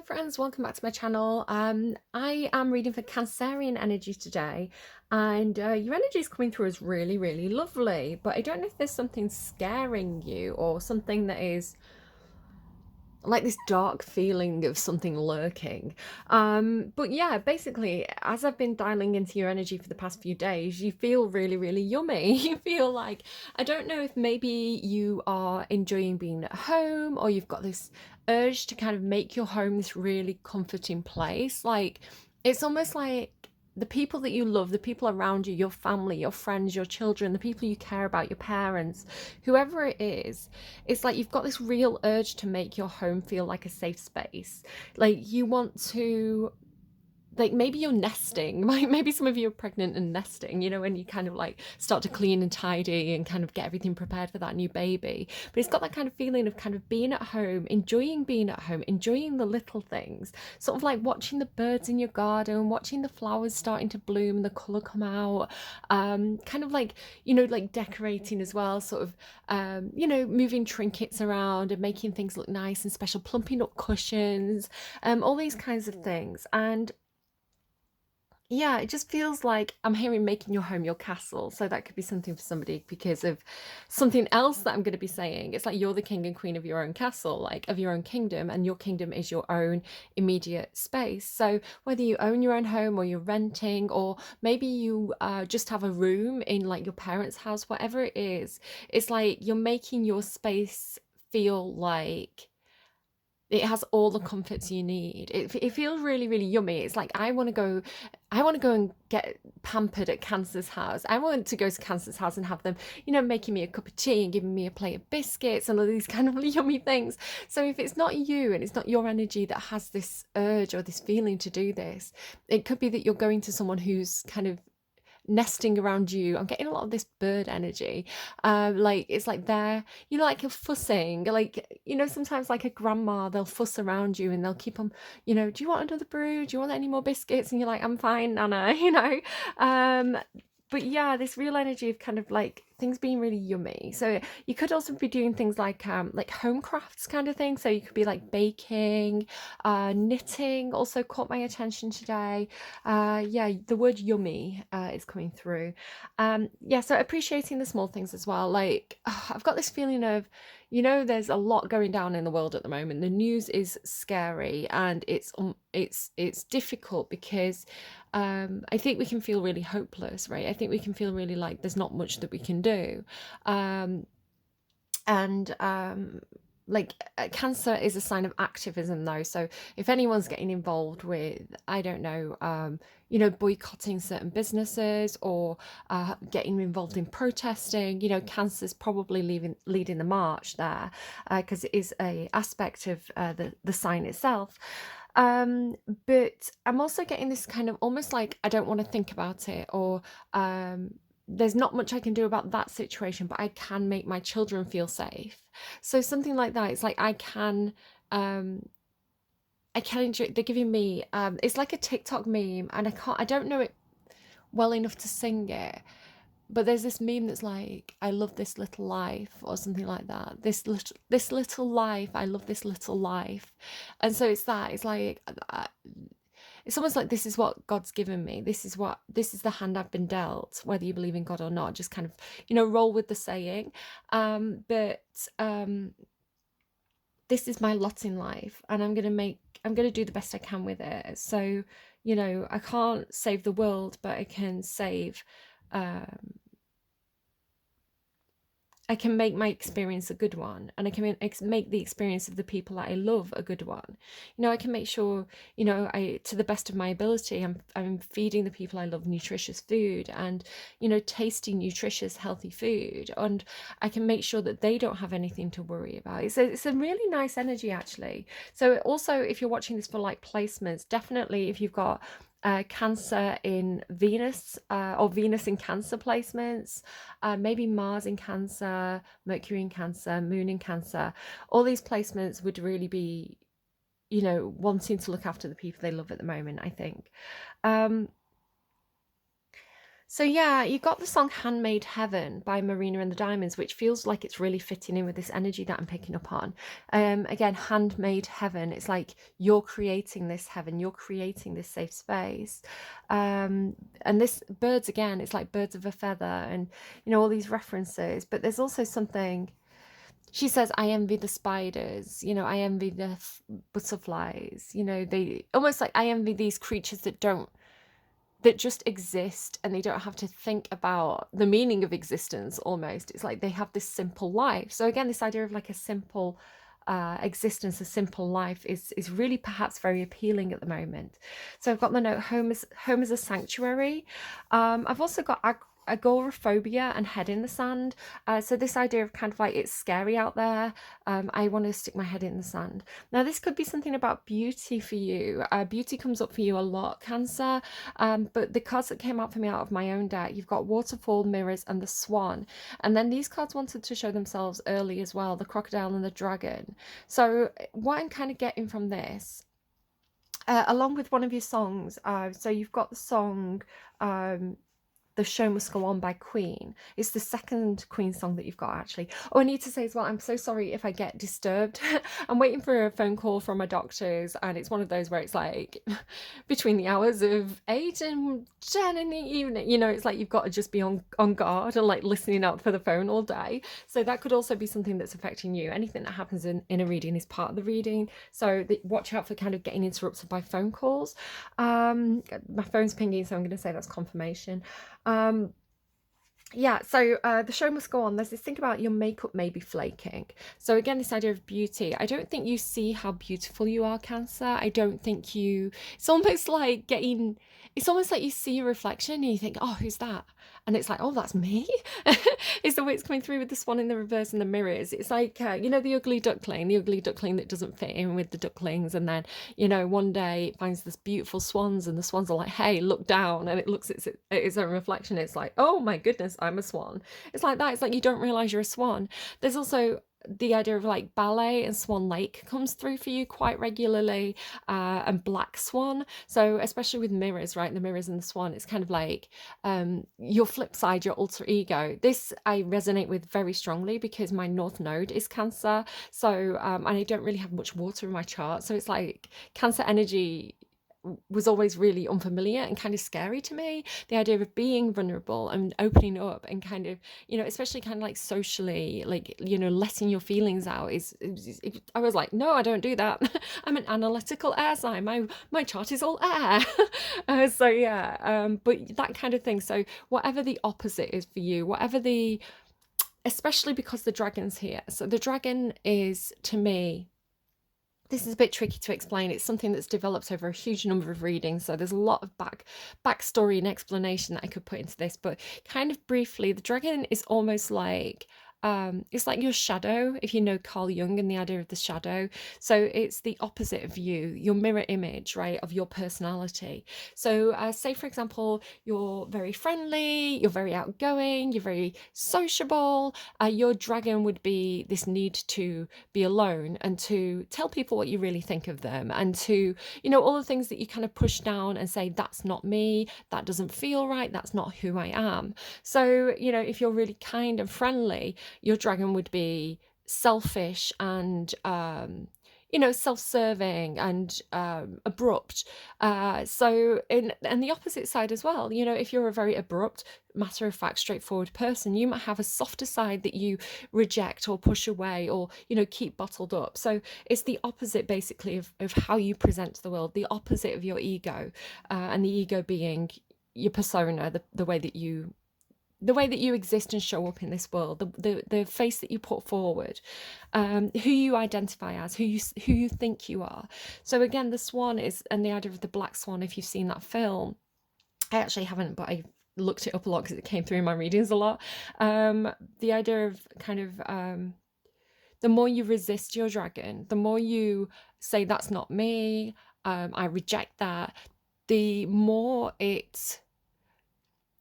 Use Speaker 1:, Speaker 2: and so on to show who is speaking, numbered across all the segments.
Speaker 1: friends, welcome back to my channel. I am reading for Cancerian energy today, and your energy is coming through as really lovely, but I don't know if there's something scaring you or something that is like this dark feeling of something lurking. But yeah, basically, as I've been dialing into your energy for the past few days, you feel really yummy. You feel like, I don't know if maybe you are enjoying being at home, or you've got this urge to kind of make your home this really comforting place. Like, it's almost like the people that you love, the people around you, your family, your friends, your children, the people you care about, your parents, whoever it is, it's like you've got this real urge to make your home feel like a safe space. Like you want to, like maybe you're nesting, maybe some of you are pregnant and nesting, you know, when you kind of like start to clean and tidy and kind of get everything prepared for that new baby. But it's got that kind of feeling of kind of being at home, enjoying being at home, enjoying the little things, sort of like watching the birds in your garden, watching the flowers starting to bloom, the colour come out, kind of like, you know, like decorating as well, sort of, you know, moving trinkets around and making things look nice and special, plumping up cushions, all these kinds of things. And yeah, it just feels like I'm hearing making your home your castle. So that could be something for somebody because of something else that I'm going to be saying. It's like you're the king and queen of your own castle, like of your own kingdom, and your kingdom is your own immediate space. So whether you own your own home or you're renting, or maybe you just have a room in like your parents' house, whatever it is, it's like you're making your space feel like it has all the comforts you need. It feels really yummy. It's like I want to go and get pampered at Cancer's house. I want to go to Cancer's house and have them, you know, making me a cup of tea and giving me a plate of biscuits and all these kind of yummy things. So if it's not you and it's not your energy that has this urge or this feeling to do this, it could be that you're going to someone who's kind of nesting around you. I'm getting a lot of this bird energy. Like it's like they're, you know, like a fussing, like, you know, sometimes like a grandma, they'll fuss around you and they'll keep on, you know, do you want another brew? Do you want any more biscuits? And you're like, I'm fine, Nana, you know. Um, but yeah, this real energy of kind of like things being really yummy. So you could also be doing things like home crafts kind of thing. So you could be like baking, knitting also caught my attention today. Yeah, the word yummy is coming through. Yeah, so appreciating the small things as well. Like I've got this feeling of, you know, there's a lot going down in the world at the moment. The news is scary and it's difficult because I think we can feel really hopeless, right? I think we can feel really like there's not much that we can do. Um, and like Cancer is a sign of activism though, so if anyone's getting involved with, I don't know, you know, boycotting certain businesses or getting involved in protesting, you know, Cancer's probably leading the march there because it is a aspect of the sign itself. But I'm also getting this kind of almost like I don't want to think about it, or there's not much I can do about that situation, but I can make my children feel safe. So something like that. It's like I can enjoy. They're giving me it's like a TikTok meme, and I don't know it well enough to sing it. But there's this meme that's like, I love this little life, or something like that. This little life, I love this little life. And so it's that. It's like it's almost like this is what God's given me. This is the hand I've been dealt, whether you believe in God or not. Just kind of, you know, roll with the saying. But this is my lot in life, and I'm gonna do the best I can with it. So, you know, I can't save the world, but I can save um I can make my experience a good one, and I can make the experience of the people that I love a good one. You know, I can make sure, you know, to the best of my ability, I'm feeding the people I love nutritious food, and, you know, tasting nutritious, healthy food, and I can make sure that they don't have anything to worry about. It's a really nice energy, actually. So also, if you're watching this for like placements, definitely if you've got Cancer in Venus, or Venus in Cancer placements, maybe Mars in Cancer, Mercury in Cancer, Moon in Cancer. All these placements would really be, you know, wanting to look after the people they love at the moment, I think. So yeah, you got the song Handmade Heaven by Marina and the Diamonds, which feels like it's really fitting in with this energy that I'm picking up on. Again, handmade heaven. It's like you're creating this heaven, you're creating this safe space. And this birds again, it's like birds of a feather and all these references. But there's also something she says, I envy the spiders, I envy the butterflies, they almost like I envy these creatures that just exist and they don't have to think about the meaning of existence almost. It's like they have this simple life. So again, this idea of like a simple existence, a simple life is really perhaps very appealing at the moment. So I've got the note home is a sanctuary. I've also got agoraphobia and head in the sand. So this idea of kind of like it's scary out there. I want to stick my head in the sand. Now this could be something about beauty for you. Beauty comes up for you a lot, Cancer. But the cards that came out for me out of my own deck, you've got waterfall, mirrors, and the swan. And then these cards wanted to show themselves early as well, the crocodile and the dragon. So what I'm kind of getting from this, along with one of your songs, so you've got the song The Show Must Go On by Queen. It's the second Queen song that you've got, actually. Oh, I need to say as well, I'm so sorry if I get disturbed. I'm waiting for a phone call from my doctors, and it's one of those where it's like between the hours of 8 and 10 in the evening, it's like you've got to just be on guard and like listening out for the phone all day. So that could also be something that's affecting you. Anything that happens in a reading is part of the reading. So watch out for kind of getting interrupted by phone calls. My phone's pinging, so I'm going to say that's confirmation. Yeah, so the show must go on. There's this thing about your makeup may be flaking. So again, this idea of beauty. I don't think you see how beautiful you are, Cancer. I don't think it's almost like you see your reflection and you think, oh, who's that? And it's like, oh, that's me. It's the way it's coming through with the swan in the reverse and the mirrors. It's like, the ugly duckling that doesn't fit in with the ducklings. And then, one day it finds this beautiful swans and the swans are like, hey, look down. And it looks at its own reflection. It's like, oh my goodness, I'm a swan. It's like that. It's like you don't realize you're a swan. There's also the idea of like ballet and Swan Lake comes through for you quite regularly, and Black Swan. So especially with mirrors, right? The mirrors and the swan, it's kind of like your flip side, your alter ego. This I resonate with very strongly because my North Node is Cancer. So and I don't really have much water in my chart. So it's like Cancer energy was always really unfamiliar and kind of scary to me. The idea of being vulnerable and opening up and kind of, especially kind of like socially, like, letting your feelings out I was like, no, I don't do that. I'm an analytical air sign. My chart is all air. So yeah, but that kind of thing. So whatever the opposite is for you, especially because the dragon's here. So the dragon is, to me, this is a bit tricky to explain. It's something that's developed over a huge number of readings, so there's a lot of backstory and explanation that I could put into this, but kind of briefly, the dragon is almost like it's like your shadow, if you know Carl Jung and the idea of the shadow. So it's the opposite of you, your mirror image, right, of your personality. So say, for example, you're very friendly, you're very outgoing, you're very sociable. Your dragon would be this need to be alone and to tell people what you really think of them, and to, all the things that you kind of push down and say, that's not me, that doesn't feel right, that's not who I am. So, if you're really kind and friendly, your dragon would be selfish and self-serving and abrupt. And the opposite side as well, if you're a very abrupt, matter-of-fact, straightforward person, you might have a softer side that you reject or push away or keep bottled up. So it's the opposite basically of how you present to the world, the opposite of your ego, and the ego being your persona, the way that you exist and show up in this world, the face that you put forward, who you identify as, who you think you are. So again, the swan is, and the idea of the black swan, if you've seen that film, I actually haven't, but I looked it up a lot because it came through in my readings a lot. The idea of kind of the more you resist your dragon, the more you say, that's not me, I reject that, the more it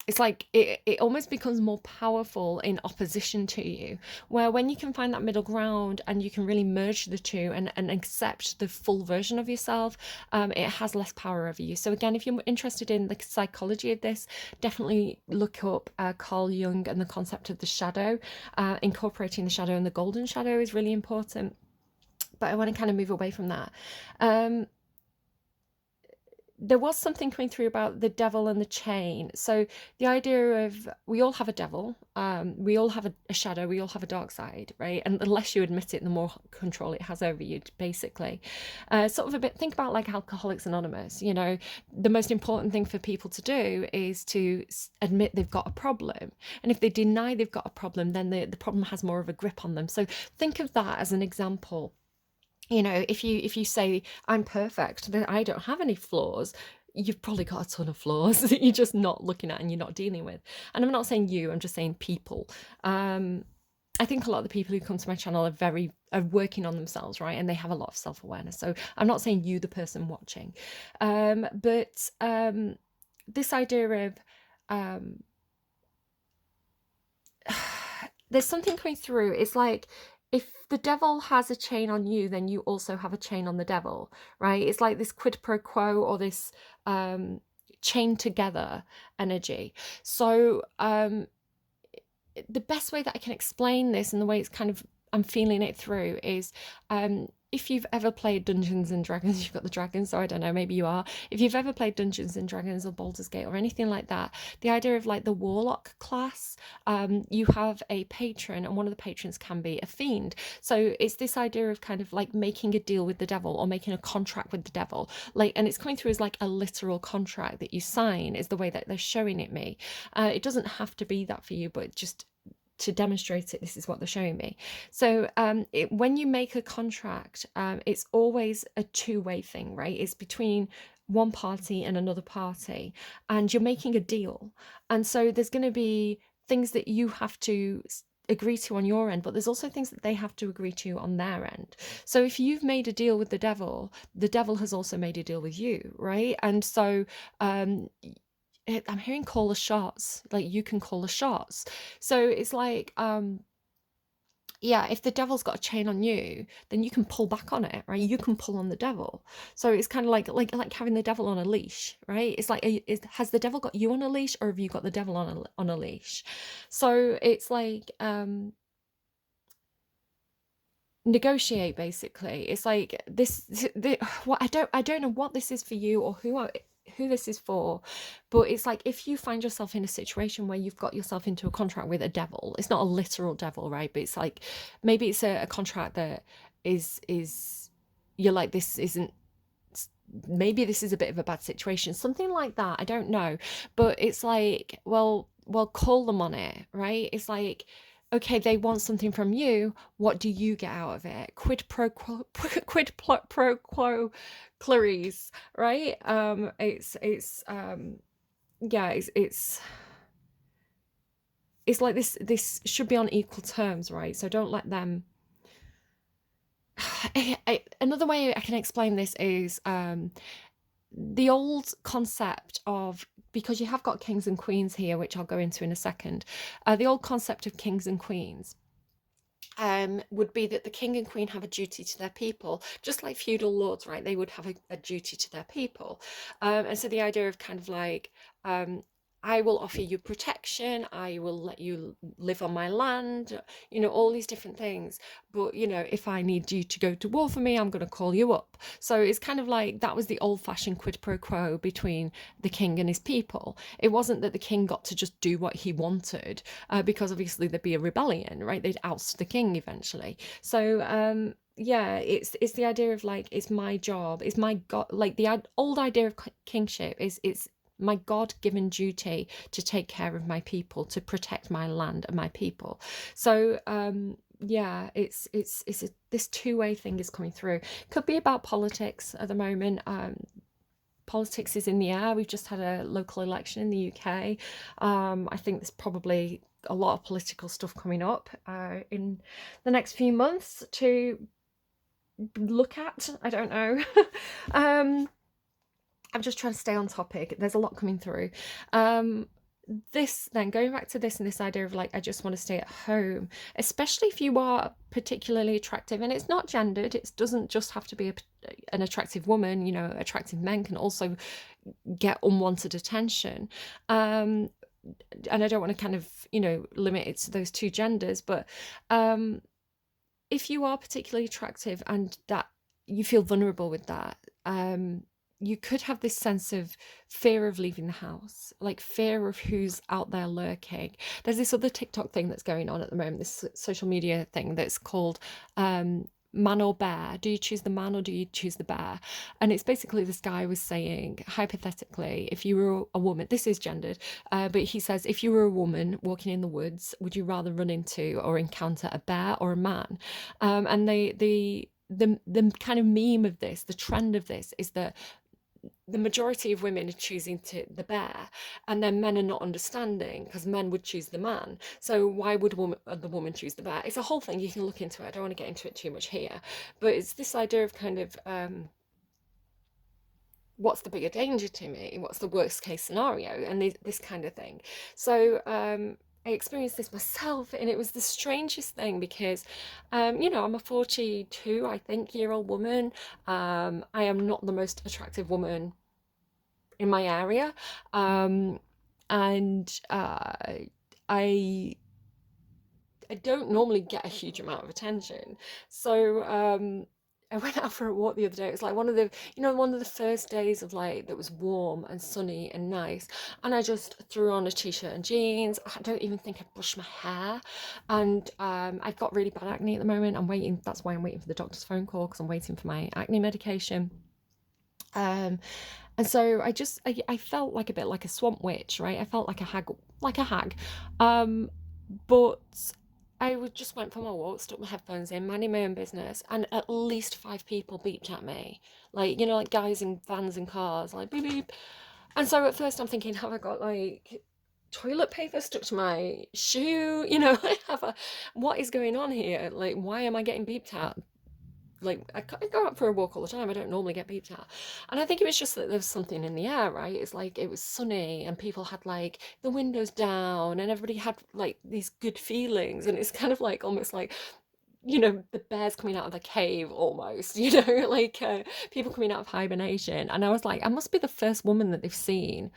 Speaker 1: it's like it almost becomes more powerful in opposition to you, where when you can find that middle ground and you can really merge the two and accept the full version of yourself, it has less power over you. So again, if you're interested in the psychology of this, definitely look up Carl Jung and the concept of the shadow. Incorporating the shadow and the golden shadow is really important, but I want to kind of move away from that. There was something coming through about the devil and the chain. So the idea of, we all have a devil, we all have a shadow, we all have a dark side, right? And the less you admit it, the more control it has over you, basically. Sort of a bit, think about like Alcoholics Anonymous. You know, the most important thing for people to do is to admit they've got a problem. And if they deny they've got a problem, then the problem has more of a grip on them. So think of that as an example. You know, if you say I'm perfect, then I don't have any flaws, you've probably got a ton of flaws that you're just not looking at and you're not dealing with. And I'm not saying you, I'm just saying people. I think a lot of the people who come to my channel are working on themselves, right? And they have a lot of self-awareness. So I'm not saying you, the person watching, but this idea of there's something coming through. It's like, if the devil has a chain on you, then you also have a chain on the devil, right? It's like this quid pro quo, or this chain together energy. So the best way that I can explain this, and the way it's kind of, I'm feeling it through, is if you've ever played Dungeons and Dragons, you've got the dragons, so I don't know, maybe you are. If you've ever played Dungeons and Dragons or Baldur's Gate or anything like that, the idea of like the warlock class, you have a patron, and one of the patrons can be a fiend. So it's this idea of kind of like making a deal with the devil, or making a contract with the devil. Like, and it's coming through as like a literal contract that you sign, is the way that they're showing it me. It doesn't have to be that for you, but just to demonstrate it, this is what they're showing me. So when you make a contract, it's always a two-way thing, right? It's between one party and another party, and you're making a deal. And so there's going to be things that you have to agree to on your end, but there's also things that they have to agree to on their end. So if you've made a deal with the devil has also made a deal with you, right? And so I'm hearing call the shots, like you can call the shots. So it's like, yeah, if the devil's got a chain on you, then you can pull back on it, right? You can pull on the devil. So it's kind of like having the devil on a leash, right? It's like, has the devil got you on a leash, or have you got the devil on a leash? So it's like, negotiate, basically. It's like what I don't know what this is for you, or who this is for, but it's like, if you find yourself in a situation where you've got yourself into a contract with a devil, it's not a literal devil, right? But it's like, maybe it's a contract that is you're like, this isn't, maybe this is a bit of a bad situation, something like that, I don't know. But it's like, well, call them on it, right? It's like, okay, they want something from you, what do you get out of it? Quid pro quo, Clarice, right? Yeah, it's like, this should be on equal terms, right? So don't let them another way I can explain this is the old concept of, because you have got kings and queens here, which I'll go into in a second, the old concept of kings and queens would be that the king and queen have a duty to their people, just like feudal lords, right? They would have a duty to their people. And so the idea of kind of like, I will offer you protection, I will let you live on my land, you know, all these different things. But, you know, if I need you to go to war for me, I'm going to call you up. So it's kind of like, that was the old-fashioned quid pro quo between the king and his people. It wasn't that the king got to just do what he wanted, because obviously there'd be a rebellion, right? They'd oust the king eventually. So yeah, it's the idea of like, it's my job, it's my god, like the old idea of kingship is, it's my God-given duty to take care of my people, to protect my land and my people. So yeah, it's this two-way thing is coming through. Could be about politics at the moment. Politics is in the air. We've just had a local election in the UK. I think there's probably a lot of political stuff coming up in the next few months to look at. I don't know. I'm just trying to stay on topic. There's a lot coming through. this then going back to this and this idea of like I just want to stay at home, especially if you are particularly attractive, and it's not gendered, it doesn't just have to be an attractive woman, attractive men can also get unwanted attention. um and I don't want to kind of limit it to those two genders, but um if you are particularly attractive and that you feel vulnerable with that, you could have this sense of fear of leaving the house, like fear of who's out there lurking. There's this other TikTok thing that's going on at the moment, this social media thing that's called man or bear. Do you choose the man or do you choose the bear? And it's basically this guy was saying, hypothetically, if you were a woman, this is gendered, but he says, if you were a woman walking in the woods, would you rather run into or encounter a bear or a man? And the kind of meme of this, the trend of this, is that the majority of women are choosing the bear, and then men are not understanding because men would choose the man. So why would the woman choose the bear? It's a whole thing, you can look into it. I don't want to get into it too much here, but it's this idea of kind of what's the bigger danger to me? What's the worst case scenario? And this kind of thing. So I experienced this myself, and it was the strangest thing because, I'm a 42, I think, year old woman. I am not the most attractive woman in my area. And I don't normally get a huge amount of attention. So I went out for a walk the other day. It was like one of the first days of like that was warm and sunny and nice. And I just threw on a t-shirt and jeans. I don't even think I brushed my hair. And I've got really bad acne at the moment. I'm waiting. That's why I'm waiting for the doctor's phone call, because I'm waiting for my acne medication. Um, and so I felt like a bit like a swamp witch, right? I felt like a hag, like a hag. But I just went for my walk, stuck my headphones in, minding my own business, and at least five people beeped at me. Like, like guys in vans and cars, like beep beep. And so at first I'm thinking, have I got like toilet paper stuck to my shoe? What is going on here? Like, why am I getting beeped at? Like, I go out for a walk all the time. I don't normally get beeped at. And I think it was just that there was something in the air, right? It's like it was sunny and people had like the windows down and everybody had like these good feelings. And it's kind of like almost like, the bears coming out of the cave almost, like people coming out of hibernation. And I was like, I must be the first woman that they've seen.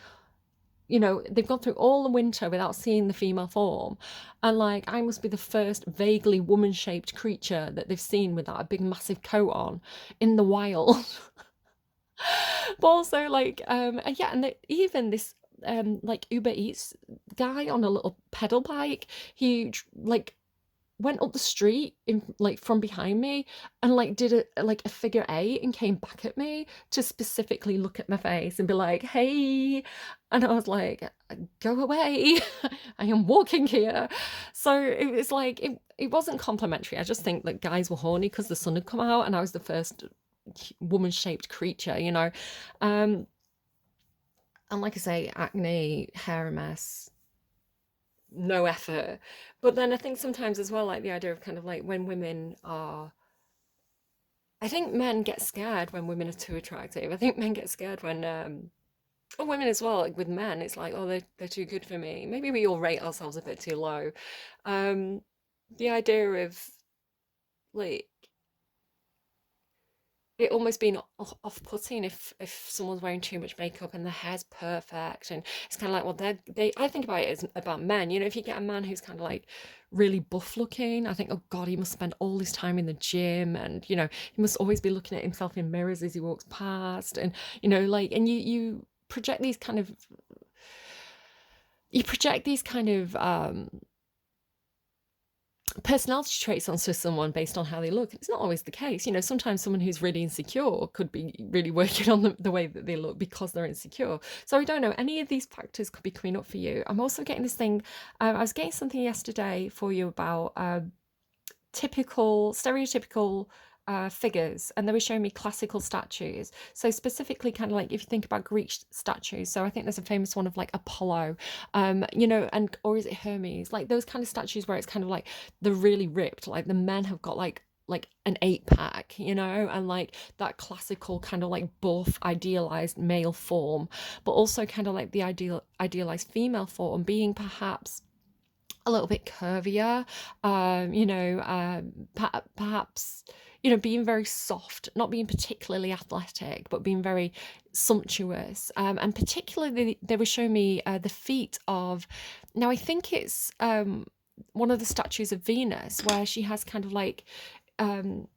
Speaker 1: They've gone through all the winter without seeing the female form, and like I must be the first vaguely woman-shaped creature that they've seen without a big massive coat on in the wild. But also like and yeah, and even this like Uber Eats guy on a little pedal bike, he like went up the street in like from behind me and like did a figure eight and came back at me to specifically look at my face and be like, hey. And I was like, go away. I am walking here. So it was like it wasn't complimentary. I just think that guys were horny because the sun had come out and I was the first woman-shaped creature. And like I say, acne, hair a mess, no effort. But then I think sometimes as well, like the idea of kind of like when women are, I think men get scared when women are too attractive. I think men get scared when or women as well, like with men, it's like, oh, they're too good for me. Maybe we all rate ourselves a bit too low. um the idea of like it almost being off-putting if someone's wearing too much makeup and their hair's perfect, and it's kind of like, well, they I think about it as about men. If you get a man who's kind of like really buff looking, I think, oh god, he must spend all his time in the gym, and he must always be looking at himself in mirrors as he walks past, and like, and you project these kind of personality traits onto someone based on how they look. It's not always the case. Sometimes someone who's really insecure could be really working on the way that they look because they're insecure. So I don't know. Any of these factors could be coming up for you. I'm also getting this thing. I was getting something yesterday for you about stereotypical figures, and they were showing me classical statues. So specifically, kind of like if you think about Greek statues, so I think there's a famous one of like Apollo, and or is it Hermes? Like those kind of statues where it's kind of like they're really ripped, like the men have got like like an 8-pack, you know, and like that classical kind of like buff idealized male form, but also kind of like the idealized female form being perhaps a little bit curvier, perhaps, being very soft, not being particularly athletic, but being very sumptuous. And particularly, they were showing me the feet of, now I think it's one of the statues of Venus, where she has kind of like, um,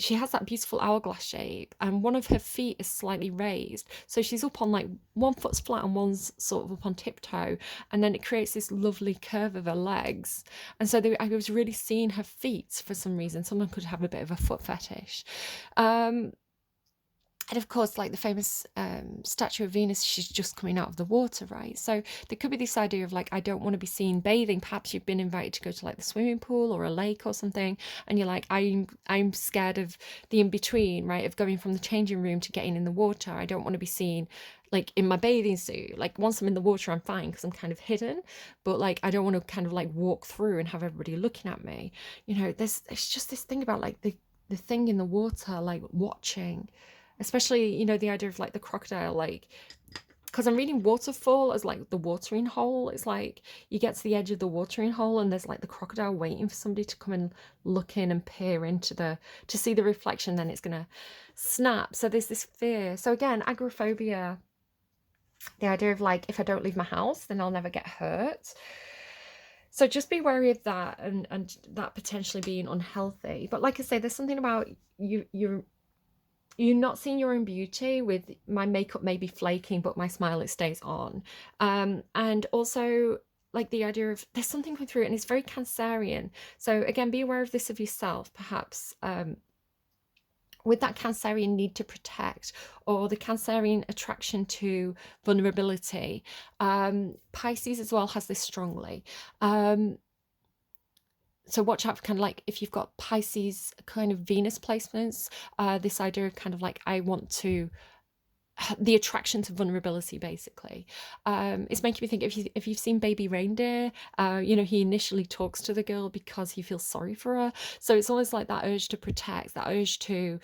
Speaker 1: she has that beautiful hourglass shape, and one of her feet is slightly raised, so she's up on like one foot's flat and one's sort of up on tiptoe, and then it creates this lovely curve of her legs. And so I was really seeing her feet for some reason. Someone could have a bit of a foot fetish. And of course, like the famous statue of Venus, she's just coming out of the water, right? So there could be this idea of like, I don't want to be seen bathing. Perhaps you've been invited to go to like the swimming pool or a lake or something, and you're like, I'm scared of the in-between, right? Of going from the changing room to getting in the water. I don't want to be seen like in my bathing suit. Like once I'm in the water, I'm fine because I'm kind of hidden, but like I don't want to kind of like walk through and have everybody looking at me. It's just this thing about like the thing in the water, like watching. Especially, the idea of like the crocodile, like, because I'm reading waterfall as like the watering hole. It's like you get to the edge of the watering hole and there's like the crocodile waiting for somebody to come and look in and peer into to see the reflection, then it's gonna snap. So there's this fear. So again, agoraphobia, the idea of like, if I don't leave my house, then I'll never get hurt. So just be wary of that, and that potentially being unhealthy. But like I say, there's something about you're not seeing your own beauty with my makeup may be flaking, but my smile, it stays on. And also like the idea of there's something coming through, and it's very Cancerian. So again, be aware of this of yourself, perhaps with that Cancerian need to protect, or the Cancerian attraction to vulnerability. Pisces as well has this strongly. So watch out for kind of like if you've got Pisces kind of Venus placements, this idea of kind of like, I want to, the attraction to vulnerability, basically. It's making me think, if you've seen Baby Reindeer, he initially talks to the girl because he feels sorry for her. So it's always like that urge to protect, that urge to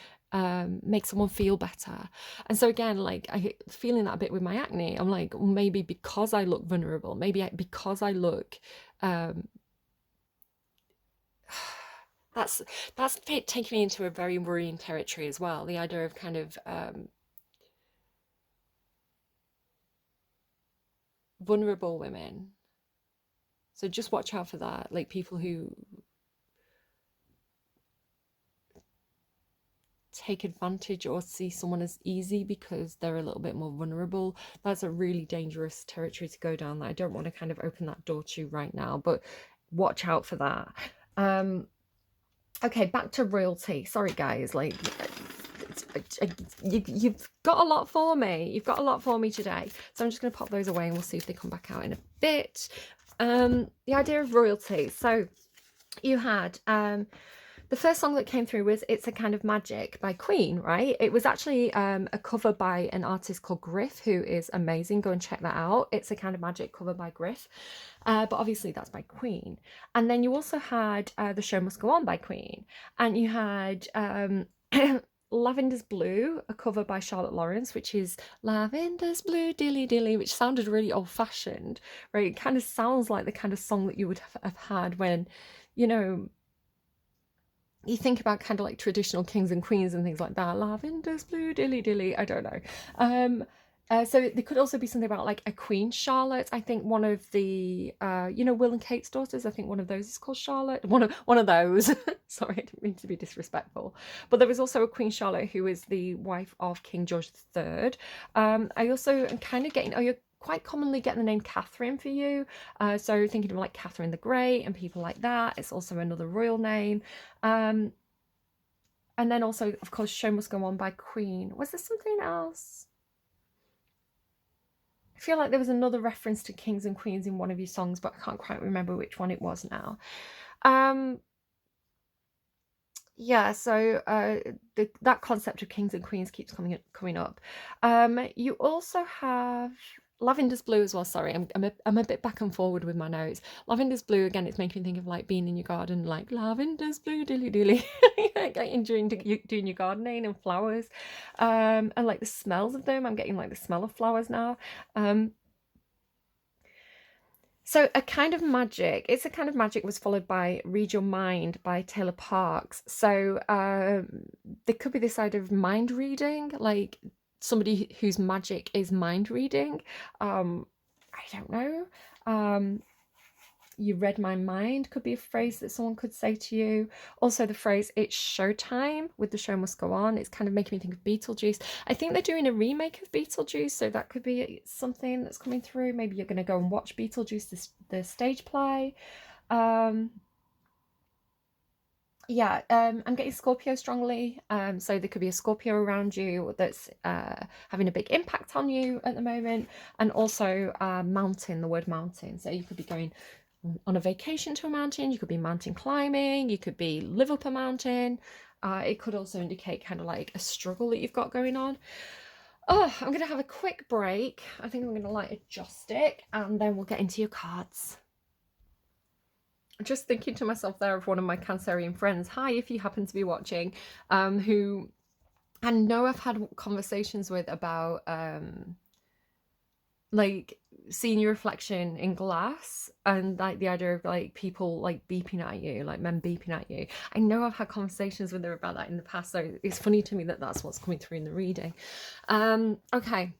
Speaker 1: make someone feel better. And so again, like I feeling that a bit with my acne, I'm like, well, maybe because I look vulnerable, because I look that's taking me into a very worrying territory as well. The idea of kind of vulnerable women. So just watch out for that. Like people who take advantage or see someone as easy because they're a little bit more vulnerable. That's a really dangerous territory to go down that I don't want to kind of open that door to right now, but watch out for that. Okay, back to royalty. Sorry, guys. Like, you've got a lot for me. You've got a lot for me today. So I'm just going to pop those away and we'll see if they come back out in a bit. The idea of royalty. So you had the first song that came through was It's a Kind of Magic by Queen, right? It was actually a cover by an artist called Griff, who is amazing. Go and check that out. It's a Kind of Magic, cover by Griff. But obviously that's by Queen. And then you also had The Show Must Go On by Queen. And you had Lavender's Blue, a cover by Charlotte Lawrence, which is Lavender's Blue Dilly Dilly, which sounded really old-fashioned, right? It kind of sounds like the kind of song that you would have had when, you think about kind of like traditional kings and queens and things like that. Lavender's Blue Dilly Dilly. I don't know. So there could also be something about like a Queen Charlotte. I think one of the, Will and Kate's daughters. I think one of those is called Charlotte. One of those. Sorry, I didn't mean to be disrespectful. But there was also a Queen Charlotte who is the wife of King George III. I also am kind of getting. You're quite commonly getting the name Catherine for you. So thinking of like Catherine the Great and people like that. It's also another royal name. And then also, of course, Show Must Go On by Queen. Was there something else? I feel like there was another reference to kings and queens in one of your songs, but I can't quite remember which one it was now. Yeah, so that concept of kings and queens keeps coming up. You also have Lavender's blue as well. Sorry, I'm a bit back and forward with my notes. Lavender's blue again. It's making me think of like being in your garden, like lavender's blue, dilly dilly, like enjoying doing your gardening and flowers, and like the smells of them. I'm getting like the smell of flowers now. Um, so a kind of magic. It's a kind of magic was followed by Read Your Mind by Taylor Parx. So there could be this idea of mind reading, like somebody whose magic is mind reading. I don't know. Um, you read my mind could be a phrase that someone could say to you. Also, the phrase "it's showtime" with the show must go on. It's kind of making me think of Beetlejuice. I think they're doing a remake of Beetlejuice, so that could be something that's coming through. Maybe you're going to go and watch Beetlejuice, the stage play. Um, yeah, I'm getting Scorpio strongly. So there could be a Scorpio around you that's having a big impact on you at the moment, and also mountain, the word mountain. So you could be going on a vacation to a mountain, you could be mountain climbing, you could be live up a mountain. It could also indicate kind of like a struggle that you've got going on. Oh, I'm going to have a quick break. I think I'm going to like a joss stick and then we'll get into your cards. I'm just thinking to myself there of one of my Cancerian friends. Hi, if you happen to be watching, who I know I've had conversations with about like seeing your reflection in glass and like the idea of like people like beeping at you, like men beeping at you. I know I've had conversations with her about that in the past, so it's funny to me that that's what's coming through in the reading. Okay.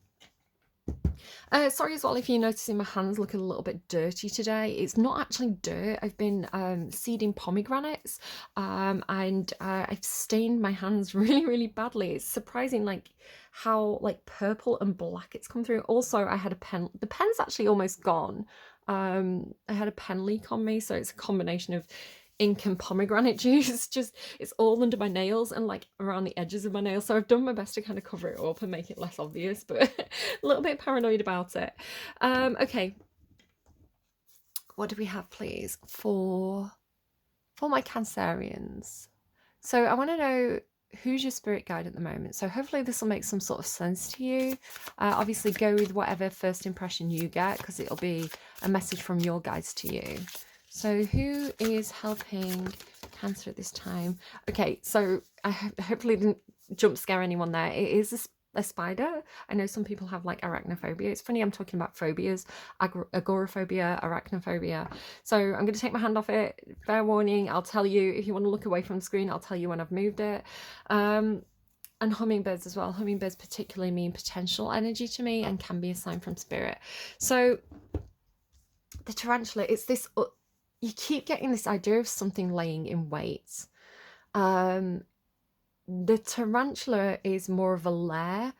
Speaker 1: Sorry as well if you're noticing my hands look a little bit dirty today. It's not actually dirt. I've been seeding pomegranates, and I've stained my hands really, really badly. It's surprising like how like purple and black it's come through. Also, I had a pen. The pen's actually almost gone. I had a pen leak on me, so it's a combination of ink and pomegranate juice. Just it's all under my nails and like around the edges of my nails, so I've done my best to kind of cover it up and make it less obvious, but a little bit paranoid about it. Okay, what do we have please for my Cancerians? So I want to know who's your spirit guide at the moment. So hopefully this will make some sort of sense to you. Obviously go with whatever first impression you get, because it'll be a message from your guides to you. So who is helping Cancer at this time? Okay, so I hopefully didn't jump scare anyone there. It is a spider. I know some people have like arachnophobia. It's funny I'm talking about phobias, agoraphobia, arachnophobia. So I'm going to take my hand off it. Fair warning, I'll tell you if you want to look away from the screen, I'll tell you when I've moved it. And hummingbirds as well. Hummingbirds particularly mean potential energy to me and can be a sign from spirit. So the tarantula, it's this... you keep getting this idea of something laying in wait. The tarantula is more of a lair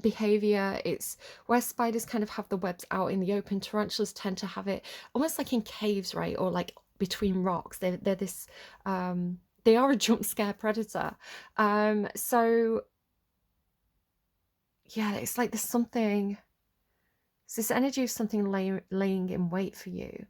Speaker 1: behavior. It's where spiders kind of have the webs out in the open. Tarantulas tend to have it almost like in caves, right? Or like between rocks. They're this they are a jump scare predator. So yeah, it's like there's something... it's this energy of something laying in wait for you.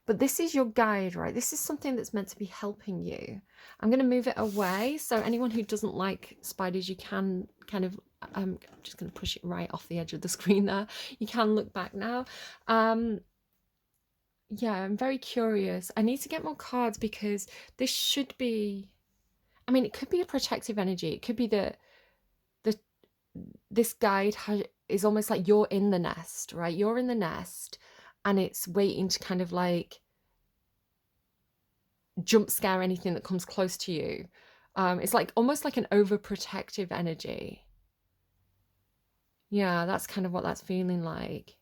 Speaker 1: But this is your guide, right? This is something that's meant to be helping you. I'm going to move it away. So anyone who doesn't like spiders, you can kind of... I'm just going to push it right off the edge of the screen there. You can look back now. Yeah, I'm very curious. I need to get more cards because this should be... I mean, it could be a protective energy. It could be that this guide is almost like you're in the nest, right? You're in the nest and it's waiting to kind of like jump scare anything that comes close to you. It's like almost like an overprotective energy. Yeah, that's kind of what that's feeling like.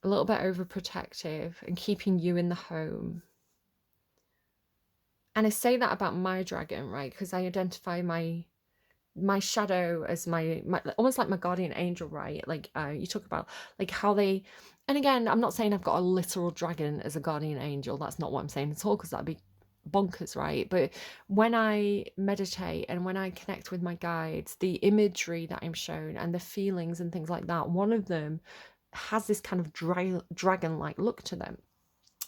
Speaker 1: A little bit overprotective and keeping you in the home. And I say that about my dragon, right? Because I identify my shadow as my almost like my guardian angel, right? Like you talk about like how they... and again, I'm not saying I've got a literal dragon as a guardian angel. That's not what I'm saying at all, because that'd be bonkers, right? But when I meditate and when I connect with my guides, the imagery that I'm shown and the feelings and things like that, one of them has this kind of dragon-like look to them.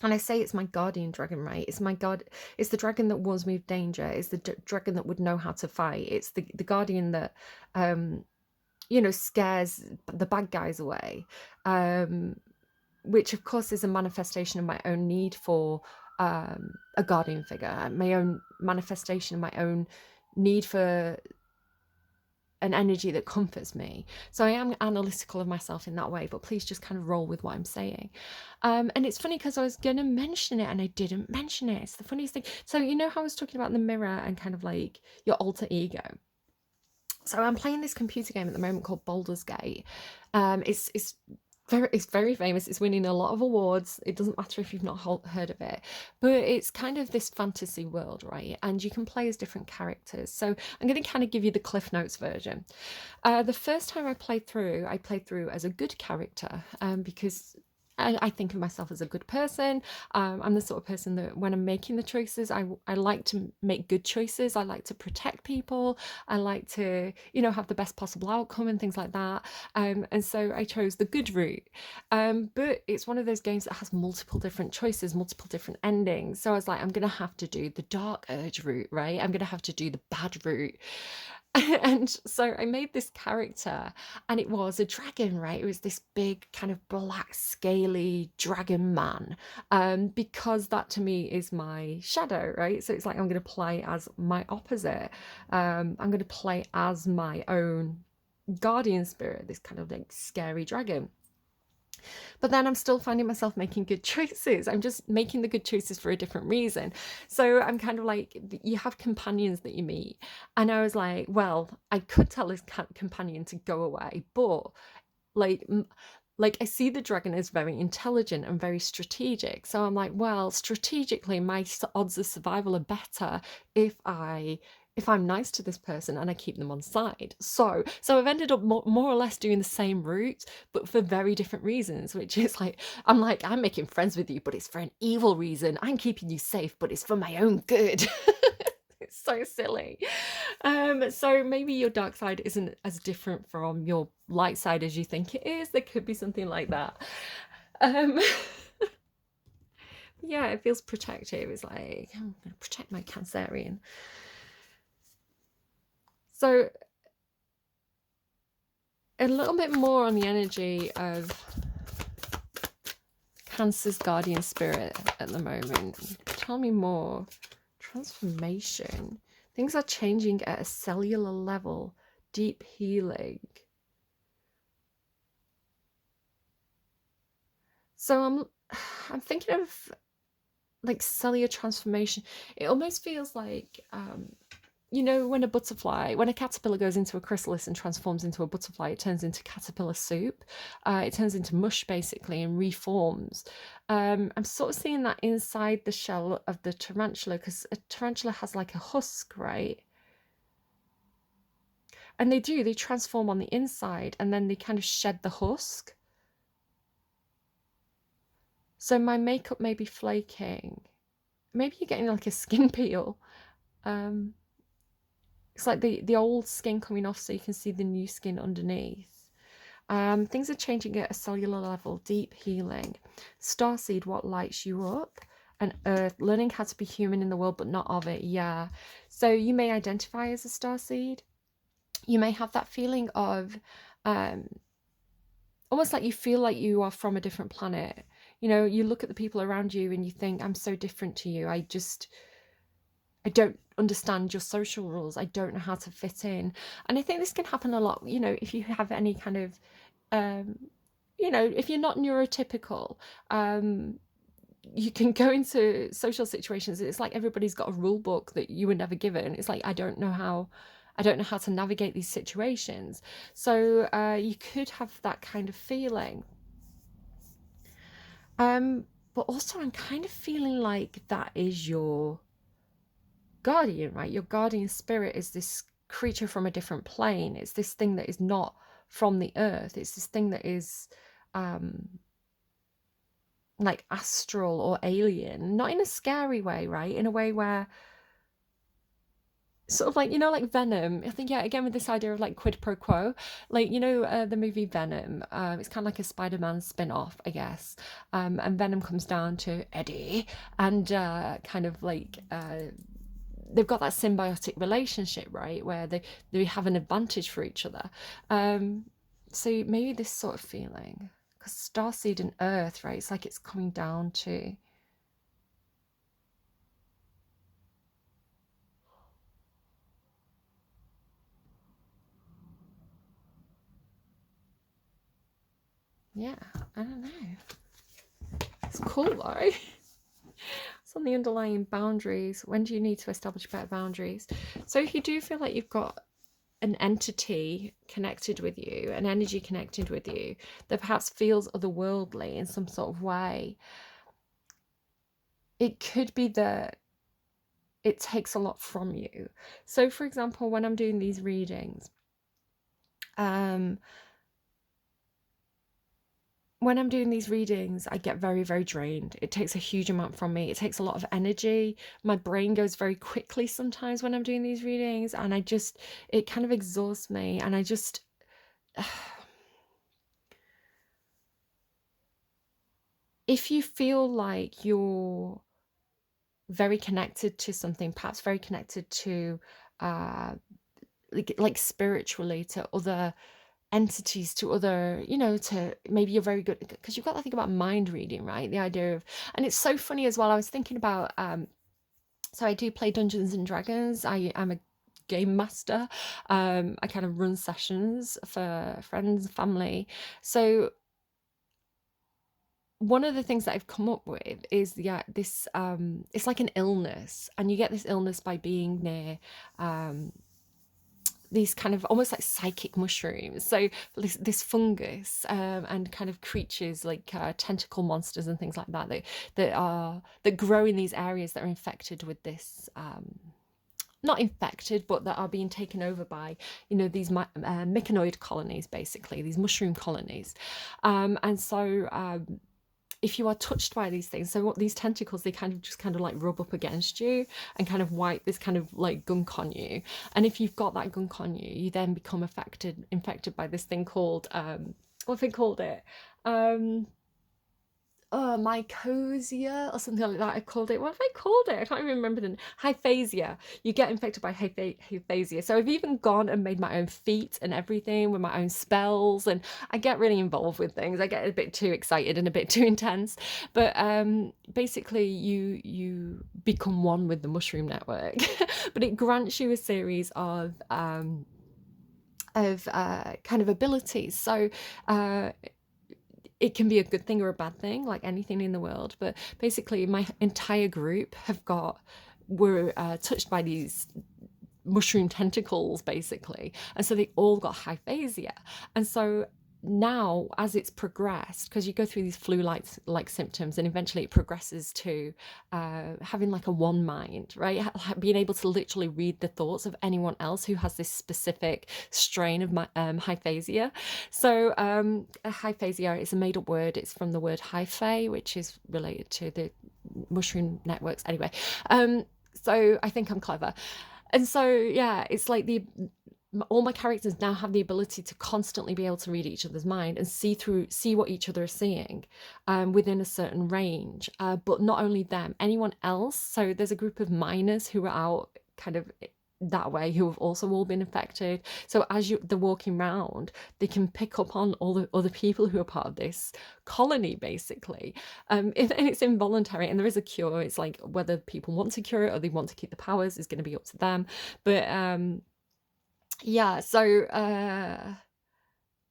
Speaker 1: And I say it's my guardian dragon, right? It's my god. It's the dragon that warns me of danger. It's the dragon that would know how to fight. It's the guardian that scares the bad guys away, um, which of course is a manifestation of my own need for a guardian figure, my own manifestation of my own need for an energy that comforts me. So I am analytical of myself in that way, but please just kind of roll with what I'm saying. And it's funny because I was going to mention it and I didn't mention it. It's the funniest thing. So how I was talking about the mirror and kind of like your alter ego. So I'm playing this computer game at the moment called Baldur's Gate. It's very famous. It's winning a lot of awards. It doesn't matter if you've not heard of it, but it's kind of this fantasy world, right? And you can play as different characters. So I'm going to kind of give you the Cliff Notes version. The first time I played through as a good character, because I think of myself as a good person. I'm the sort of person that when I'm making the choices, I like to make good choices. I like to protect people. I like to, have the best possible outcome and things like that. And so I chose the good route. But it's one of those games that has multiple different choices, multiple different endings. So I was like, I'm going to have to do the dark urge route, right? I'm going to have to do the bad route. And so I made this character, and it was a dragon, right? It was this big kind of black scaly dragon man, because that to me is my shadow, right? So it's like I'm going to play as my opposite. I'm going to play as my own guardian spirit, this kind of like scary dragon. But then I'm still finding myself making good choices. I'm just making the good choices for a different reason. So I'm kind of like, you have companions that you meet. And I was like, well, I could tell this companion to go away, but like, I see the dragon as very intelligent and very strategic. So I'm like, well, strategically, my odds of survival are better if I'm nice to this person and I keep them on side. So I've ended up more or less doing the same route, but for very different reasons, which is like, I'm making friends with you, but it's for an evil reason. I'm keeping you safe, but it's for my own good. It's so silly. So maybe your dark side isn't as different from your light side as you think it is. There could be something like that. Um, yeah, it feels protective. It's like, I'm going to protect my Cancerian. So a little bit more on the energy of Cancer's guardian spirit at the moment. Tell me more. Transformation. Things are changing at a cellular level. Deep healing. So I'm thinking of like cellular transformation. It almost feels like when a caterpillar goes into a chrysalis and transforms into a butterfly, it turns into caterpillar soup. It turns into mush basically and reforms. I'm sort of seeing that inside the shell of the tarantula, because a tarantula has like a husk, right? And they transform on the inside and then they kind of shed the husk. So my makeup may be flaking. Maybe you're getting like a skin peel. It's like the old skin coming off so you can see the new skin underneath. Things are changing at a cellular level. Deep healing. Starseed, what lights you up? And Earth, learning how to be human in the world but not of it. Yeah. So you may identify as a starseed. You may have that feeling of almost like you feel like you are from a different planet. You look at the people around you and you think, I'm so different to you. I don't understand your social rules. I don't know how to fit in. And I think this can happen a lot, if you have any kind of, if you're not neurotypical, you can go into social situations. It's like everybody's got a rule book that you were never given. It's like, I don't know how to navigate these situations. So you could have that kind of feeling. But also I'm kind of feeling like that is your guardian, right? Your guardian spirit is this creature from a different plane. It's this thing that is not from the earth. It's this thing that is like astral or alien, not in a scary way, right? In a way where sort of like, like Venom. I think, yeah, again with this idea of like quid pro quo, like, the movie Venom, it's kind of like a Spider-Man spin-off, I guess. And Venom comes down to Eddie and kind of like they've got that symbiotic relationship, right, where they have an advantage for each other. So maybe this sort of feeling, because starseed and earth, right, it's like it's coming down to, yeah, I don't know. It's cool though. It's on the underlying boundaries. When do you need to establish better boundaries? So if you do feel like you've got an entity connected with you, an energy connected with you that perhaps feels otherworldly in some sort of way, it could be that it takes a lot from you. So for example, when I'm doing these readings, I get very, very drained. It takes a huge amount from me. It takes a lot of energy. My brain goes very quickly sometimes when I'm doing these readings, and it kind of exhausts me. And if you feel like you're very connected to something, perhaps very connected to, like spiritually, to other entities, to other, to maybe you're very good, because you've got to think about mind reading, right? The idea of, and it's so funny as well. I was thinking about, so I do play Dungeons and Dragons. I'm a game master. I kind of run sessions for friends, family. So one of the things that I've come up with is this it's like an illness, and you get this illness by being near these kind of almost like psychic mushrooms. So this fungus, and kind of creatures like tentacle monsters and things like that grow in these areas that are infected with this, not infected, but that are being taken over by, these myconoid colonies, basically these mushroom colonies. And so if you are touched by these things, so what these tentacles, they kind of like rub up against you and kind of wipe this kind of like gunk on you. And if you've got that gunk on you, you then become infected by this thing called, what have they called it? Mycosia or something like that. I called it. What have I called it? I can't even remember the hyphasia. You get infected by hyphasia. So I've even gone and made my own feet and everything with my own spells, and I get really involved with things. I get a bit too excited and a bit too intense. But basically, you become one with the mushroom network. But it grants you a series of kind of abilities. So it can be a good thing or a bad thing, like anything in the world. But basically, my entire group were touched by these mushroom tentacles, basically, and so they all got hyphasia. And so now, as it's progressed, because you go through these flu-like symptoms, and eventually it progresses to having like a one mind, right? Being able to literally read the thoughts of anyone else who has this specific strain of hyphasia. So hyphasia is a made-up word. It's from the word hyphae, which is related to the mushroom networks. Anyway, so I think I'm clever. And so, yeah, it's like all my characters now have the ability to constantly be able to read each other's mind and see what each other is seeing, within a certain range. But not only them, anyone else. So there's a group of miners who are out kind of that way, who have also all been infected. So as they're walking around, they can pick up on all the other people who are part of this colony, basically. And it's involuntary, and there is a cure. It's like whether people want to cure it or they want to keep the powers is going to be up to them. But yeah, so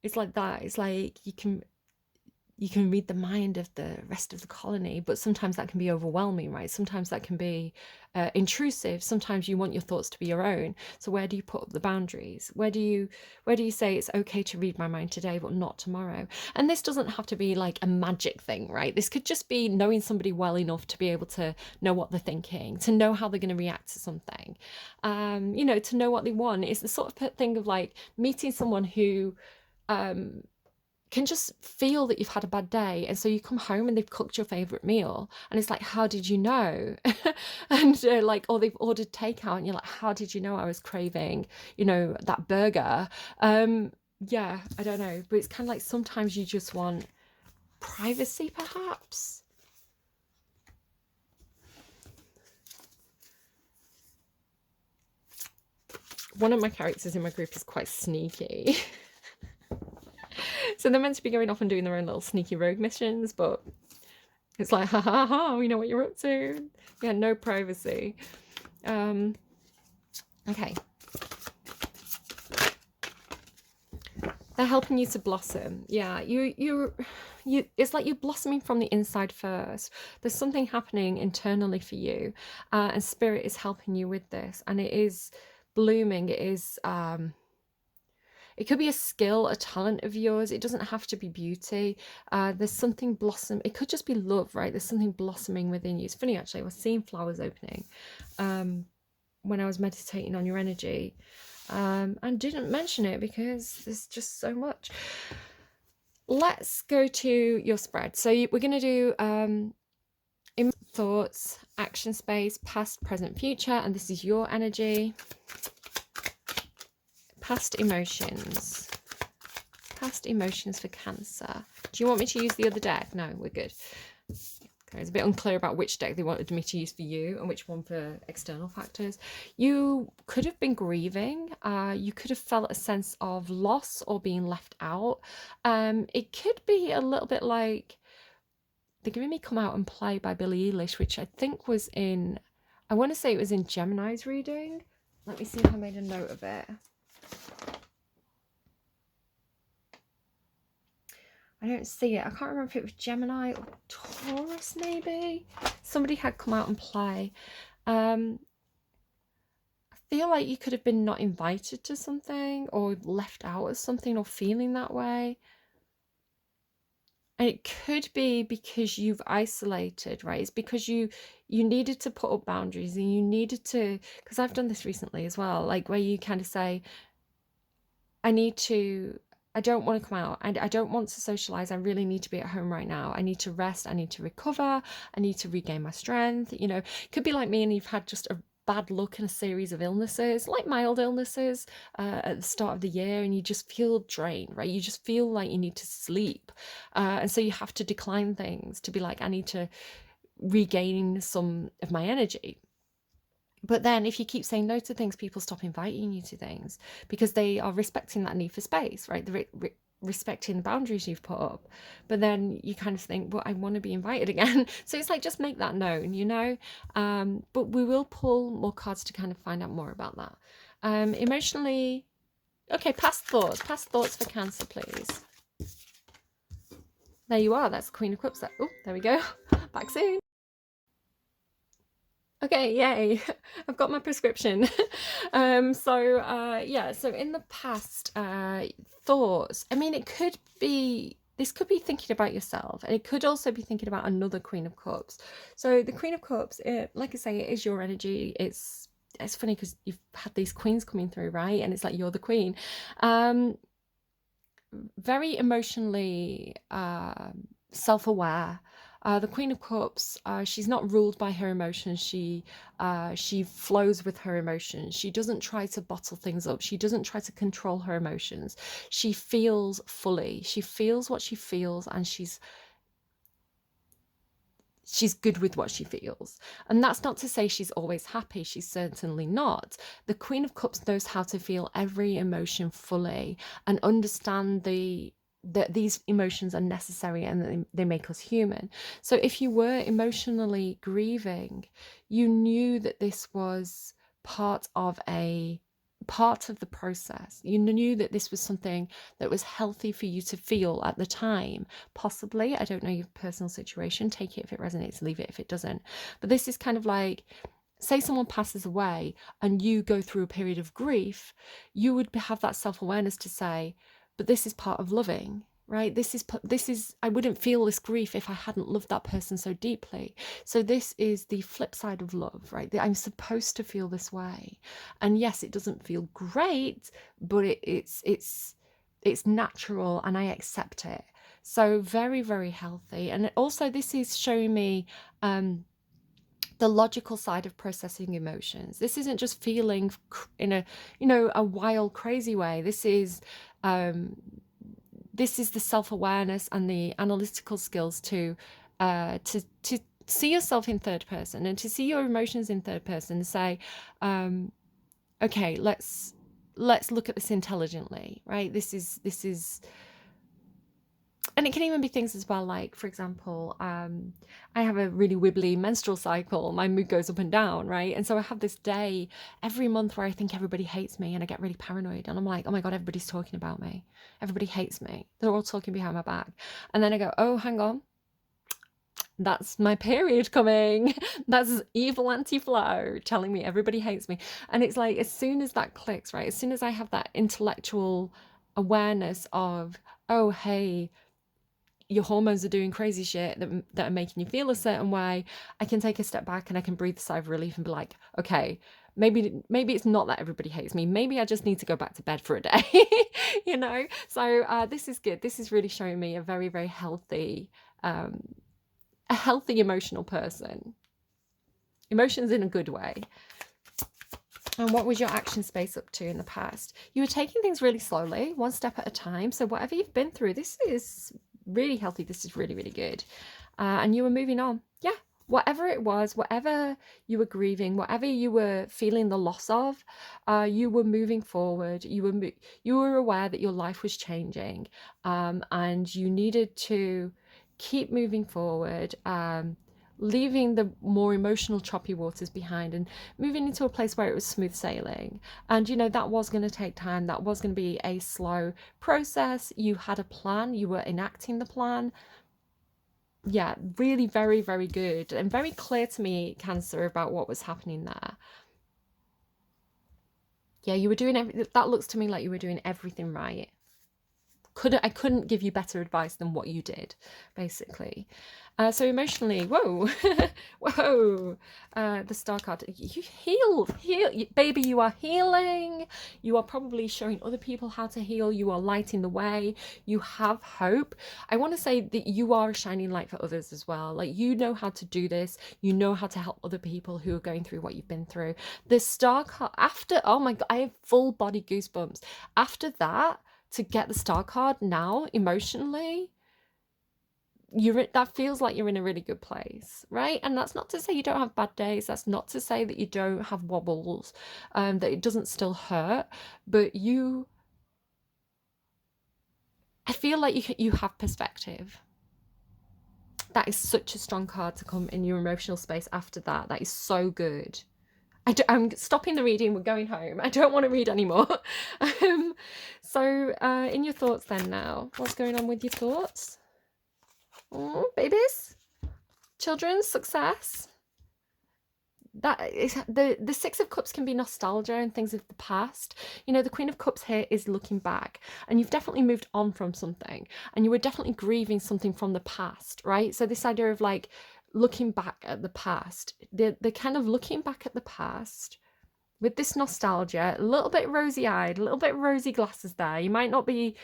Speaker 1: it's like that. It's like you can read the mind of the rest of the colony, but sometimes that can be overwhelming, right? Sometimes that can be intrusive. Sometimes you want your thoughts to be your own. So where do you put up the boundaries? Where do you say it's okay to read my mind today but not tomorrow? And this doesn't have to be like a magic thing, right? This could just be knowing somebody well enough to be able to know what they're thinking, to know how they're going to react to something, to know what they want. It's the sort of thing of like meeting someone who can just feel that you've had a bad day, and so you come home and they've cooked your favorite meal, and it's like, how did you know? And or they've ordered takeout, and you're like, how did you know I was craving that burger? Yeah, I don't know, but it's kind of like sometimes you just want privacy, perhaps. one of my characters in my group is quite sneaky. So they're meant to be going off and doing their own little sneaky rogue missions, but it's like, ha ha ha, we know what you're up to. Yeah, no privacy. Okay. They're helping you to blossom. Yeah, you it's like you're blossoming from the inside first. There's something happening internally for you, and spirit is helping you with this, and it is blooming. It is it could be a skill, a talent of yours. It doesn't have to be beauty. There's something blossom. It could just be love, right? There's something blossoming within you. It's funny, actually. I was seeing flowers opening when I was meditating on your energy, and didn't mention it because there's just so much. Let's go to your spread. So we're going to do thoughts, action space, past, present, future, and this is your energy. Past emotions for Cancer. Do you want me to use the other deck? No, we're good. Okay, it's a bit unclear about which deck they wanted me to use for you and which one for external factors. You could have been grieving. You could have felt a sense of loss or being left out. It could be a little bit like They're Giving Me Come Out and Play by Billie Eilish, which I think was in, I want to say it was in Gemini's reading. Let me see if I made a note of it. I don't see it. I can't remember if it was Gemini or Taurus, maybe. Somebody had come out and play. I feel like you could have been not invited to something or left out of something or feeling that way. And it could be because you've isolated, right? It's because you needed to put up boundaries and you needed to, because I've done this recently as well, like where you kind of say, I don't want to come out and I don't want to socialize. I really need to be at home right now. I need to rest. I need to recover. I need to regain my strength. You know, it could be like me and you've had just a bad luck and a series of illnesses, like mild illnesses at the start of the year, and you just feel drained, right? You just feel like you need to sleep. And so you have to decline things to be like, I need to regain some of my energy. But then if you keep saying no to things, people stop inviting you to things because they are respecting that need for space, right? They're respecting the boundaries you've put up. But then you kind of think, well, I want to be invited again. So it's like, just make that known, you know? But we will pull more cards to kind of find out more about that. Emotionally, okay, past thoughts for Cancer, please. There you are. That's the Queen of Cups. Oh, there we go. Back soon. Okay, yay. I've got my prescription. Yeah, so in the past, thoughts, I mean, this could be thinking about yourself, and it could also be thinking about another Queen of Cups. So the Queen of Cups, like I say, it is your energy. It's funny because you've had these queens coming through, right? And it's like you're the queen. Very emotionally self-aware. The Queen of Cups, she's not ruled by her emotions. She flows with her emotions. She doesn't try to bottle things up. She doesn't try to control her emotions. She feels fully. She feels what she feels, and she's good with what she feels. And that's not to say she's always happy. She's certainly not. The Queen of Cups knows how to feel every emotion fully and understand that these emotions are necessary and they make us human. So if you were emotionally grieving, you knew that this was part of the process. You knew that this was something that was healthy for you to feel at the time. Possibly, I don't know your personal situation. Take it if it resonates, leave it if it doesn't. But this is kind of like, say someone passes away and you go through a period of grief, you would have that self-awareness to say, but this is part of loving, right? This is I wouldn't feel this grief if I hadn't loved that person so deeply. So this is the flip side of love, right? That I'm supposed to feel this way. And yes, it doesn't feel great, but it's natural and I accept it. So very, very healthy. And also this is showing me the logical side of processing emotions. This isn't just feeling in a wild, crazy way. This is the self-awareness and the analytical skills to see yourself in third person and to see your emotions in third person and say, okay, let's let's look at this intelligently, right? This is and it can even be things as well, like, for example, I have a really wibbly menstrual cycle. My mood goes up and down, right? And so I have this day every month where I think everybody hates me and I get really paranoid. And I'm like, oh my God, everybody's talking about me. Everybody hates me. They're all talking behind my back. And then I go, oh, hang on. That's my period coming. That's evil anti-flow telling me everybody hates me. And it's like, as soon as that clicks, right? As soon as I have that intellectual awareness of, oh, hey, your hormones are doing crazy shit that are making you feel a certain way, I can take a step back and I can breathe a sigh of relief and be like, okay, maybe it's not that everybody hates me. Maybe I just need to go back to bed for a day, you know? So this is good. This is really showing me a very, very healthy, a healthy emotional person. Emotions in a good way. And what was your action space up to in the past? You were taking things really slowly, one step at a time. So whatever you've been through, this is really healthy. This is really, really good. And you were moving on. Yeah. Whatever it was, whatever you were grieving, whatever you were feeling the loss of, you were moving forward. You were aware that your life was changing, and you needed to keep moving forward. Leaving the more emotional choppy waters behind and moving into a place where it was smooth sailing. And you know, that was going to take time. That was going to be a slow process. You had a plan, you were enacting the plan. Yeah, really very, very good and very clear to me, Cancer, about what was happening there. Yeah, you were doing that looks to me like you were doing everything right. I couldn't give you better advice than what you did, basically. So emotionally, whoa, whoa, the star card. You heal, baby. You are healing. You are probably showing other people how to heal. You are lighting the way. You have hope. I want to say that you are a shining light for others as well. Like, you know how to do this. You know how to help other people who are going through what you've been through. The star card after, oh my God, I have full body goosebumps. After that, to get the star card now emotionally, that feels like you're in a really good place, right? And that's not to say you don't have bad days. That's not to say that you don't have wobbles, that it doesn't still hurt, but I feel like you have perspective. That is such a strong card to come in your emotional space after that. That is so good. I'm stopping the reading. We're going home. I don't want to read anymore. So in your thoughts then now, what's going on with your thoughts? Oh, babies, children, success. That is the Six of Cups can be nostalgia and things of the past. You know, the Queen of Cups here is looking back, and you've definitely moved on from something, and you were definitely grieving something from the past, right? So this idea of like looking back at the past, the kind of looking back at the past with this nostalgia, a little bit rosy-eyed, a little bit rosy glasses there. You might be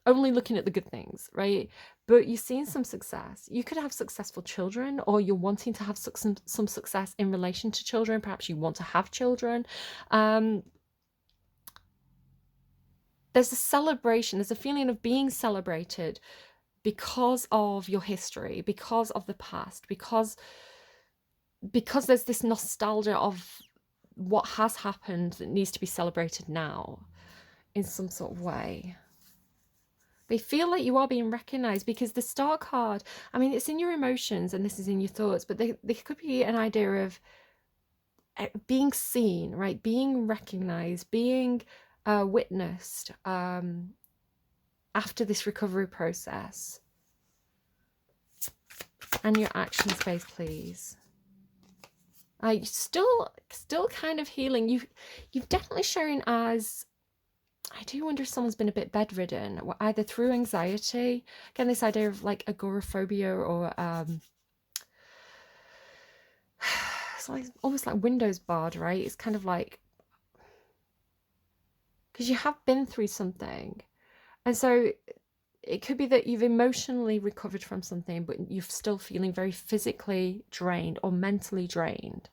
Speaker 1: only looking at the good things, right? But you've seen some success. You could have successful children, or you're wanting to have some success in relation to children. Perhaps you want to have children. There's a celebration, there's a feeling of being celebrated because of your history, because of the past, because there's this nostalgia of what has happened that needs to be celebrated now in some sort of way. They feel like you are being recognized, because the star card, I mean, it's in your emotions and this is in your thoughts, but they could be an idea of being seen, right? Being recognized, being witnessed after this recovery process. And your action space, please. Still kind of healing. You've definitely shown as, I do wonder if someone's been a bit bedridden, either through anxiety, again, this idea of like agoraphobia, or it's like almost like windows barred, right? It's kind of like, because you have been through something, and so it could be that you've emotionally recovered from something, but you're still feeling very physically drained or mentally drained.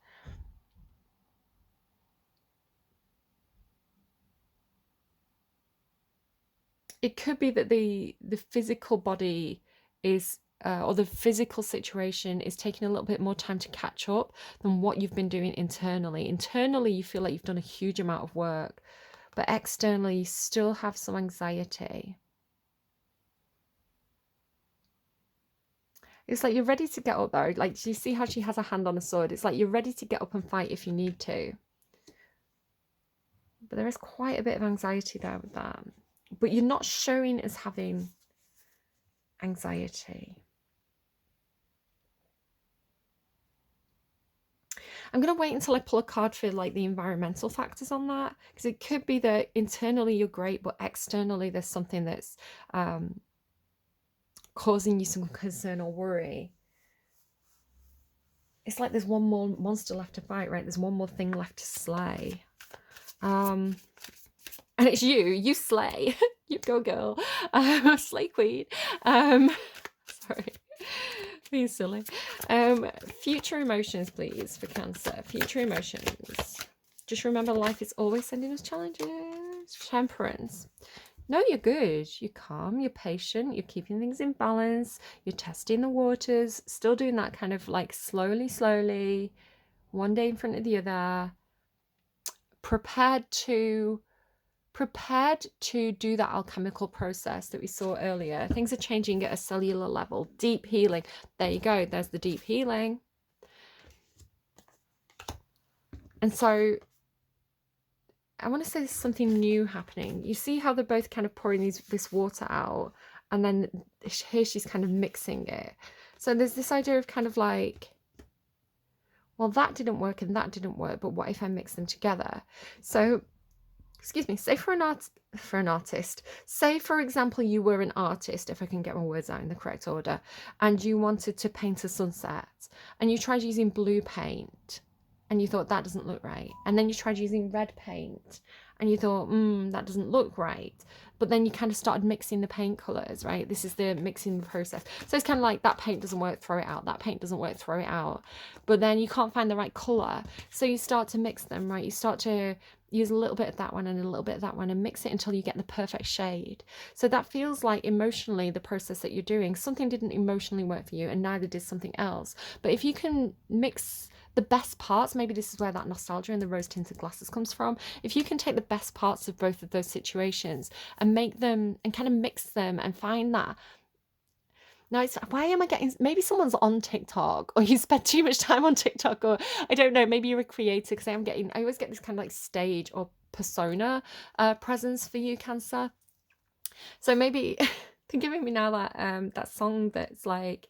Speaker 1: It could be that the physical body is or the physical situation is taking a little bit more time to catch up than what you've been doing internally. Internally, you feel like you've done a huge amount of work, but externally, you still have some anxiety. It's like you're ready to get up there. Like, do you see how she has a hand on a sword? It's like you're ready to get up and fight if you need to. But there is quite a bit of anxiety there with that. But you're not showing as having anxiety. I'm going to wait until I pull a card for like the environmental factors on that, because it could be that internally you're great, but externally there's something that's causing you some concern or worry. It's like there's one more monster left to fight, right? There's one more thing left to slay. And it's you slay. You go girl. Slay queen. Sorry. Being silly. Future emotions, please, for Cancer. Future emotions. Just remember, life is always sending us challenges. Temperance. No, you're good. You're calm. You're patient. You're keeping things in balance. You're testing the waters. Still doing that kind of like slowly, one day in front of the other. Prepared to do that alchemical process that we saw earlier. Things are changing at a cellular level. Deep healing. There you go. There's the deep healing. And so I want to say there's something new happening. You see how they're both kind of pouring this water out, and then here she's kind of mixing it. So there's this idea of kind of like, well, that didn't work and that didn't work, but what if I mix them together? So, excuse me, say for an artist, say for example you were an artist, if I can get my words out in the correct order, and you wanted to paint a sunset, and you tried using blue paint, and you thought that doesn't look right, and then you tried using red paint, and you thought that doesn't look right, but then you kind of started mixing the paint colors, right? This is the mixing process. So it's kind of like, that paint doesn't work, throw it out. That paint doesn't work, throw it out. But then you can't find the right color, so you start to mix them, right? You start to use a little bit of that one and a little bit of that one and mix it until you get the perfect shade. So that feels like emotionally the process that you're doing. Something didn't emotionally work for you, and neither did something else. But if you can mix the best parts, maybe this is where that nostalgia and the rose tinted glasses comes from. If you can take the best parts of both of those situations and make them and kind of mix them and find that. Now, it's, why am I getting, maybe someone's on TikTok, or you spend too much time on TikTok, or I don't know, maybe you're a creator, because I always get this kind of like stage or persona presence for you, Cancer. So maybe they're giving me now that song that's like,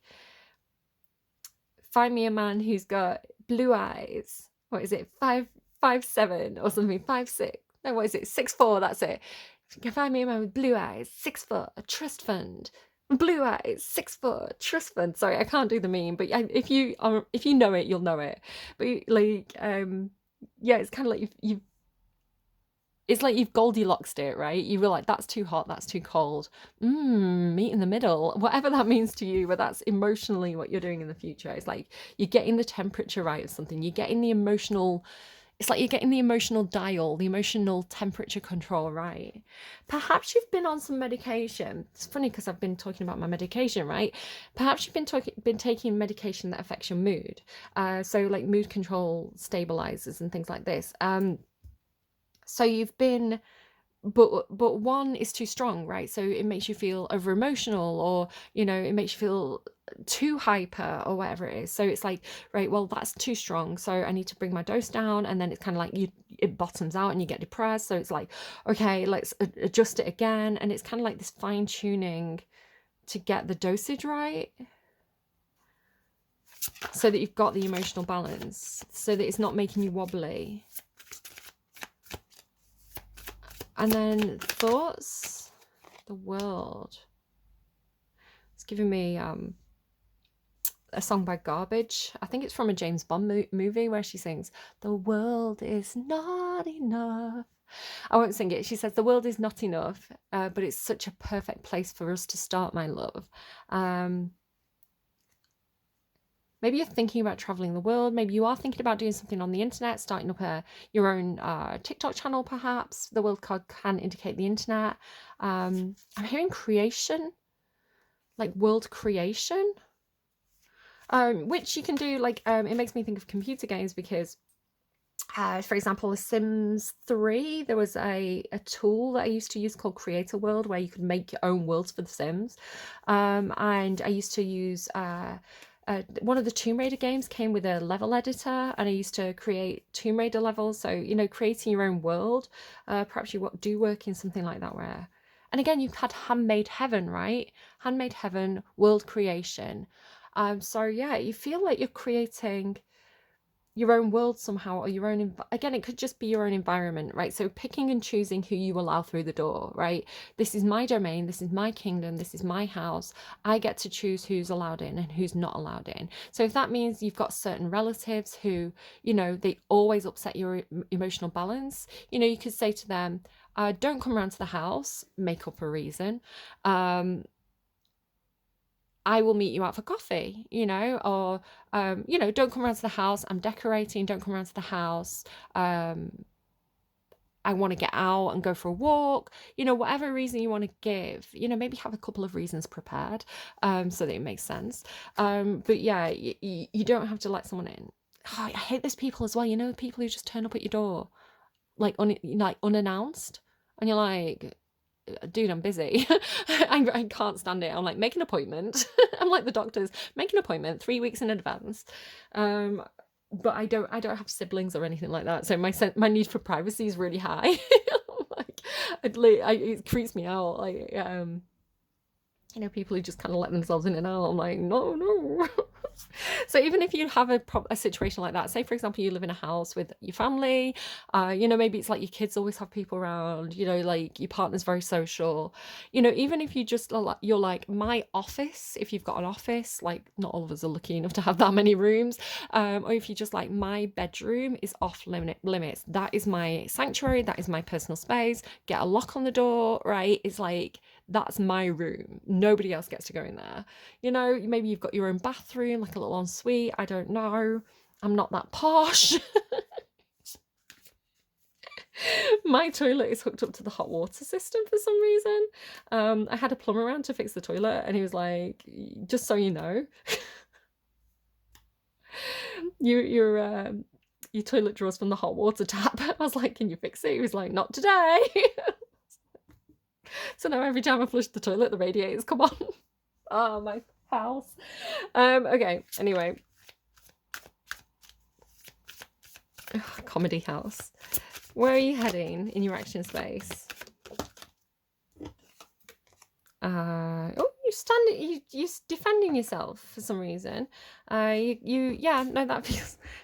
Speaker 1: find me a man who's got blue eyes. What is it? 5'7" or something? 5'6". No, what is it? 6'4". That's it. You can find me a man with blue eyes, 6 foot, a trust fund. Blue eyes, 6 foot, trust fund. Sorry, I can't do the meme, but if you know it, you'll know it. But like, yeah, it's kind of like it's like you've Goldilocksed it, right? You were like, that's too hot, that's too cold. Meet in the middle, whatever that means to you, but that's emotionally what you're doing in the future. It's like you're getting the temperature right of something. You're getting the emotional, it's like you're getting the emotional dial, the emotional temperature control right. Perhaps you've been on some medication. It's funny because I've been talking about my medication, right? Perhaps you've been taking medication that affects your mood. So like mood control stabilizers and things like this. So you've been, but one is too strong, right? So it makes you feel over emotional, or it makes you feel too hyper, or whatever it is. So it's like, right, well, that's too strong, so I need to bring my dose down. And then it's kind of like it bottoms out and you get depressed. So it's like, okay, let's adjust it again. And it's kind of like this fine tuning to get the dosage right, so that you've got the emotional balance, so that it's not making you wobbly. And then thoughts, the world. It's giving me a song by Garbage. I think it's from a James Bond movie where she sings, "The world is not enough." I won't sing it. She says, "The world is not enough, but it's such a perfect place for us to start, my love." Maybe you're thinking about traveling the world. Maybe you are thinking about doing something on the internet, starting up your own TikTok channel, perhaps. The world card can indicate the internet. I'm hearing creation. like world creation, which you can do. Like, it makes me think of computer games because, for example, The Sims 3, there was a tool that I used to use called Creator World, where you could make your own worlds for The Sims. And I used to use one of the Tomb Raider games came with a level editor, and I used to create Tomb Raider levels. So, creating your own world, perhaps you do work in something like that where, and again, you had Handmade Heaven, right? Handmade Heaven, world creation. So yeah, you feel like you're creating your own world somehow, or your own, again, it could just be your own environment, right? So picking and choosing who you allow through the door, right? This is my domain, this is my kingdom, this is my house. I get to choose who's allowed in and who's not allowed in. So if that means you've got certain relatives who, they always upset your emotional balance, you could say to them, don't come around to the house, make up a reason. I will meet you out for coffee, or, don't come around to the house. I'm decorating. Don't come around to the house. I want to get out and go for a walk, whatever reason you want to give, maybe have a couple of reasons prepared, so that it makes sense. But yeah, you don't have to let someone in. Oh, I hate those people as well. People who just turn up at your door, like unannounced, and you're like, dude, I'm busy. I can't stand it. I'm like, make an appointment. I'm like the doctors, make an appointment 3 weeks in advance. But I don't have siblings or anything like that, so my need for privacy is really high. Like, it creeps me out. Like, people who just kind of let themselves in and out. I'm like, no. So even if you have a situation like that, say for example you live in a house with your family, maybe it's like your kids always have people around, like your partner's very social, even if you just you're like, my office, if you've got an office, like not all of us are lucky enough to have that many rooms, or if you just like, my bedroom is off limits, that is my sanctuary, that is my personal space, get a lock on the door, right? It's like, that's my room, nobody else gets to go in there. Maybe you've got your own bathroom, like a little ensuite, I don't know, I'm not that posh. My toilet is hooked up to the hot water system for some reason. I had a plumber around to fix the toilet, and he was like, just so you know, your toilet draws from the hot water tap. I was like, can you fix it? He was like, not today. So now every time I flush the toilet, the radiators come on. Oh, my house. Okay, anyway. Ugh, comedy house. Where are you heading in your action space? You're defending yourself for some reason. That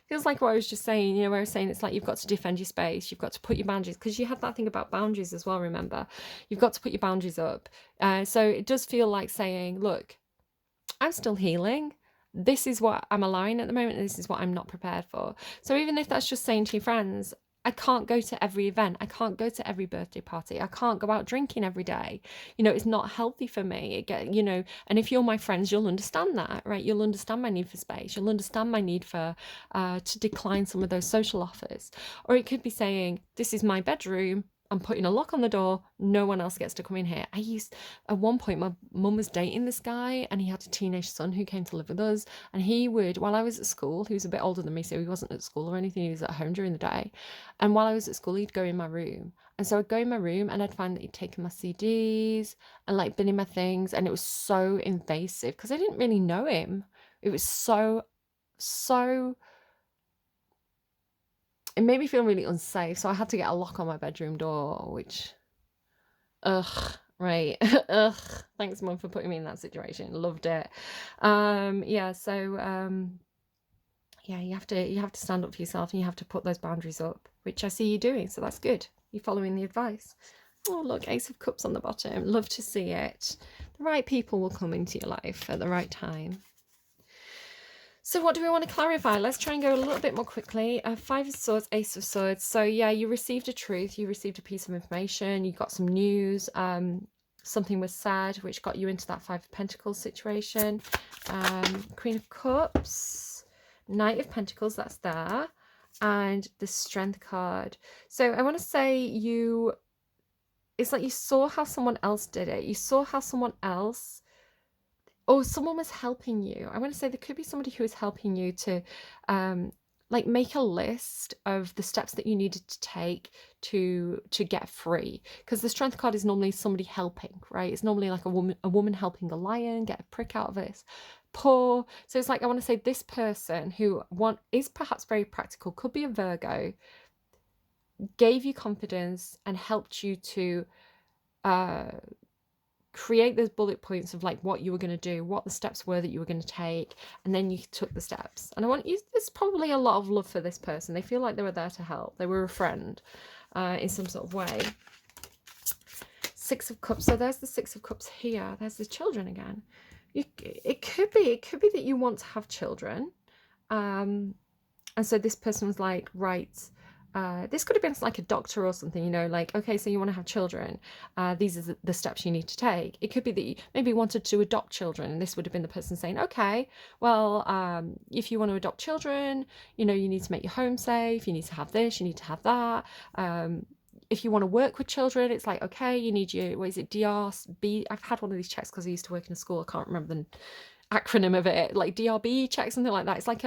Speaker 1: feels like what I was just saying, where I was saying it's like you've got to defend your space, you've got to put your boundaries, because you had that thing about boundaries as well, remember? You've got to put your boundaries up. So it does feel like saying, look, I'm still healing. This is what I'm allowing at the moment, and this is what I'm not prepared for. So even if that's just saying to your friends, I can't go to every event, I can't go to every birthday party, I can't go out drinking every day, it's not healthy for me. And if you're my friends, you'll understand that, right? You'll understand my need for space, you'll understand my need for to decline some of those social offers. Or it could be saying, this is my bedroom, I'm putting a lock on the door, no one else gets to come in here. At one point, my mum was dating this guy, and he had a teenage son who came to live with us, and he would, while I was at school, he was a bit older than me, so he wasn't at school or anything, he was at home during the day, and while I was at school, he'd go in my room, and so I'd go in my room, and I'd find that he'd taken my CDs, and like been in my things, and it was so invasive, because I didn't really know him. It was so it made me feel really unsafe, so I had to get a lock on my bedroom door, which, right. Thanks, Mum, for putting me in that situation. Loved it. You have to stand up for yourself, and you have to put those boundaries up, which I see you doing, so that's good. You're following the advice. Oh, look, Ace of Cups on the bottom. Love to see it. The right people will come into your life at the right time. So what do we want to clarify? Let's try and go a little bit more quickly. 5 of Swords, Ace of Swords. So yeah, you received a truth. You received a piece of information. You got some news. Something was said, which got you into that 5 of Pentacles situation. Queen of Cups. Knight of Pentacles, that's there. And the Strength card. So I want to say it's like you saw how someone else did it. You saw how someone else or someone was helping you. I want to say there could be somebody who is helping you to like make a list of the steps that you needed to take to get free, because the strength card is normally somebody helping, right? It's normally like a woman helping a lion get a prick out of its paw. So it's like, I want to say this person who is perhaps very practical, could be a Virgo, gave you confidence and helped you to create those bullet points of like what you were going to do, what the steps were that you were going to take, and then you took the steps. And I want you, there's probably a lot of love for this person. They feel like they were there to help. They were a friend in some sort of way. Six of Cups. So there's the Six of Cups here. There's the children again. It could be that you want to have children. And so this person was like, right, this could have been like a doctor or something, you know, like, okay, so you want to have children. These are the steps you need to take. It could be that you maybe wanted to adopt children, and this would have been the person saying, okay, well, if you want to adopt children, you know, you need to make your home safe. You need to have this, you need to have that. If you want to work with children, it's like, okay, you need your, what is it, DRB? I've had one of these checks because I used to work in a school. I can't remember the acronym of it, like DRB check, something like that. It's like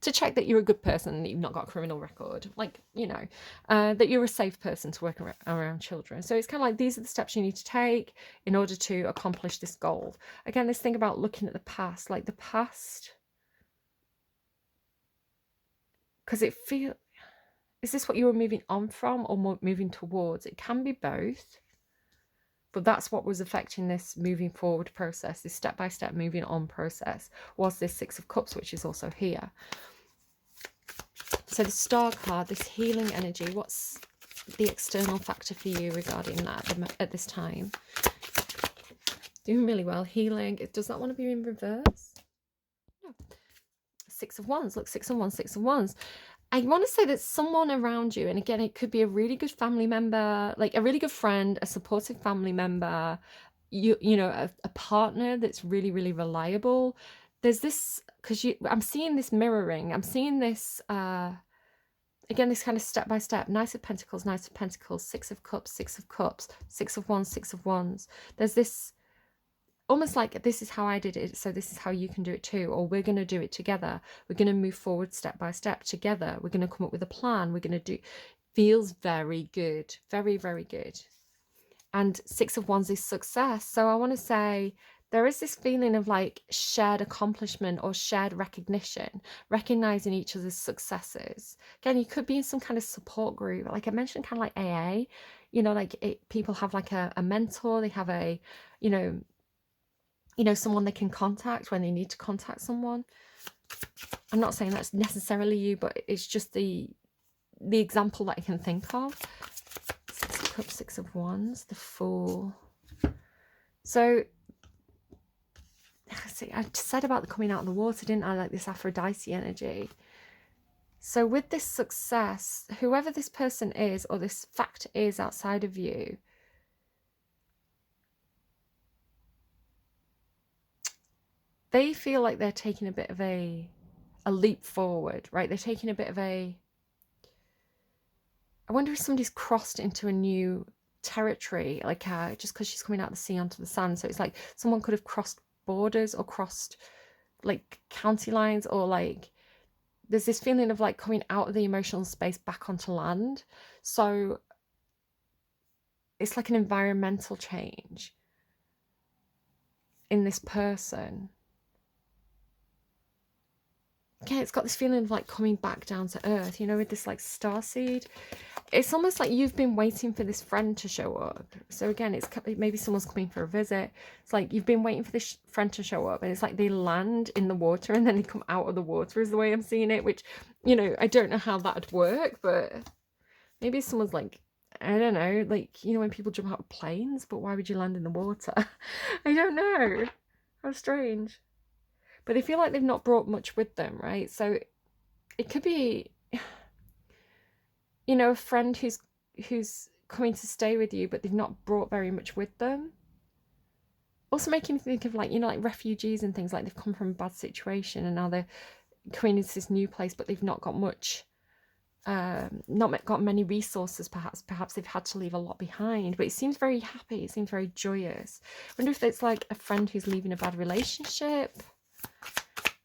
Speaker 1: to check that you're a good person, that you've not got a criminal record, like, you know, that you're a safe person to work around children. So it's kind of like, these are the steps you need to take in order to accomplish this goal. Again, this thing about looking at the past, like the past, because it feels, is this what you were moving on from or more moving towards? It can be both, but that's what was affecting this moving forward process, this step-by-step moving on process, was this Six of Cups, which is also here. So the Star card, this healing energy, what's the external factor for you regarding that at this time? Doing really well. Healing. It does not want to be in reverse. No. Six of Wands. Look, Six of Wands, Six of Wands. I want to say that someone around you, and again, it could be a really good family member, like a really good friend, a supportive family member, you know, a partner that's really, really reliable. There's this, because I'm seeing this mirroring. I'm seeing this, again, this kind of step by step. Knight of Pentacles, Knight of Pentacles, Six of Cups, Six of Cups, Six of Wands, Six of Wands. There's this, almost like, this is how I did it, so this is how you can do it too, or we're going to do it together. We're going to move forward step by step together. We're going to come up with a plan. We're going to do, feels very good, very, very good. And Six of Wands is success. So I want to say there is this feeling of like shared accomplishment or shared recognition, recognizing each other's successes. Again, you could be in some kind of support group, like I mentioned, kind of like AA, you know, like people have like a mentor, they have a, you know, someone they can contact when they need to contact someone. I'm not saying that's necessarily you, but it's just the example that I can think of. Six of Cups, Six of Wands, the Fool. So, see, I said about the coming out of the water, didn't I? Like this Aphrodite energy. So with this success, whoever this person is or this fact is outside of you, they feel like they're taking a bit of a leap forward, right? They're taking a bit of a, I wonder if somebody's crossed into a new territory, like just because she's coming out of the sea onto the sand. So it's like someone could have crossed borders or crossed like county lines, or like there's this feeling of like coming out of the emotional space back onto land. So it's like an environmental change in this person. Yeah, it's got this feeling of like coming back down to earth, you know, with this like starseed. It's almost like you've been waiting for this friend to show up. So again, it's maybe someone's coming for a visit. It's like you've been waiting for this friend to show up, and it's like they land in the water and then they come out of the water is the way I'm seeing it, which, you know, I don't know how that'd work, but maybe someone's like, I don't know, like, you know, when people jump out of planes, but why would you land in the water? I don't know. How strange. But they feel like they've not brought much with them, right? So it could be, you know, a friend who's coming to stay with you, but they've not brought very much with them. Also making me think of like, you know, like refugees and things, like they've come from a bad situation and now they're coming into this new place, but they've not got much not got many resources, perhaps they've had to leave a lot behind, but it seems very happy, it seems very joyous. I wonder if it's like a friend who's leaving a bad relationship.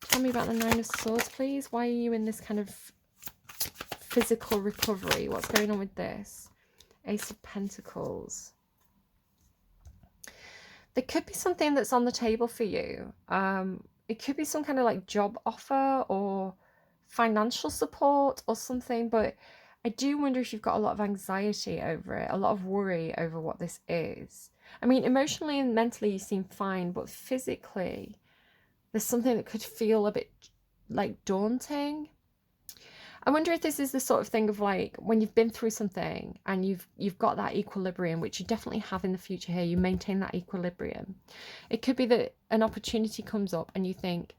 Speaker 1: Tell me about the Nine of Swords, please. Why are you in this kind of physical recovery? What's going on with this? Ace of Pentacles. There could be something that's on the table for you. It could be some kind of like job offer or financial support or something, but I do wonder if you've got a lot of anxiety over it, a lot of worry over what this is. I mean, emotionally and mentally you seem fine, but physically there's something that could feel a bit like daunting. I wonder if this is the sort of thing of like when you've been through something and you've got that equilibrium, which you definitely have in the future here, you maintain that equilibrium. It could be that an opportunity comes up and you think,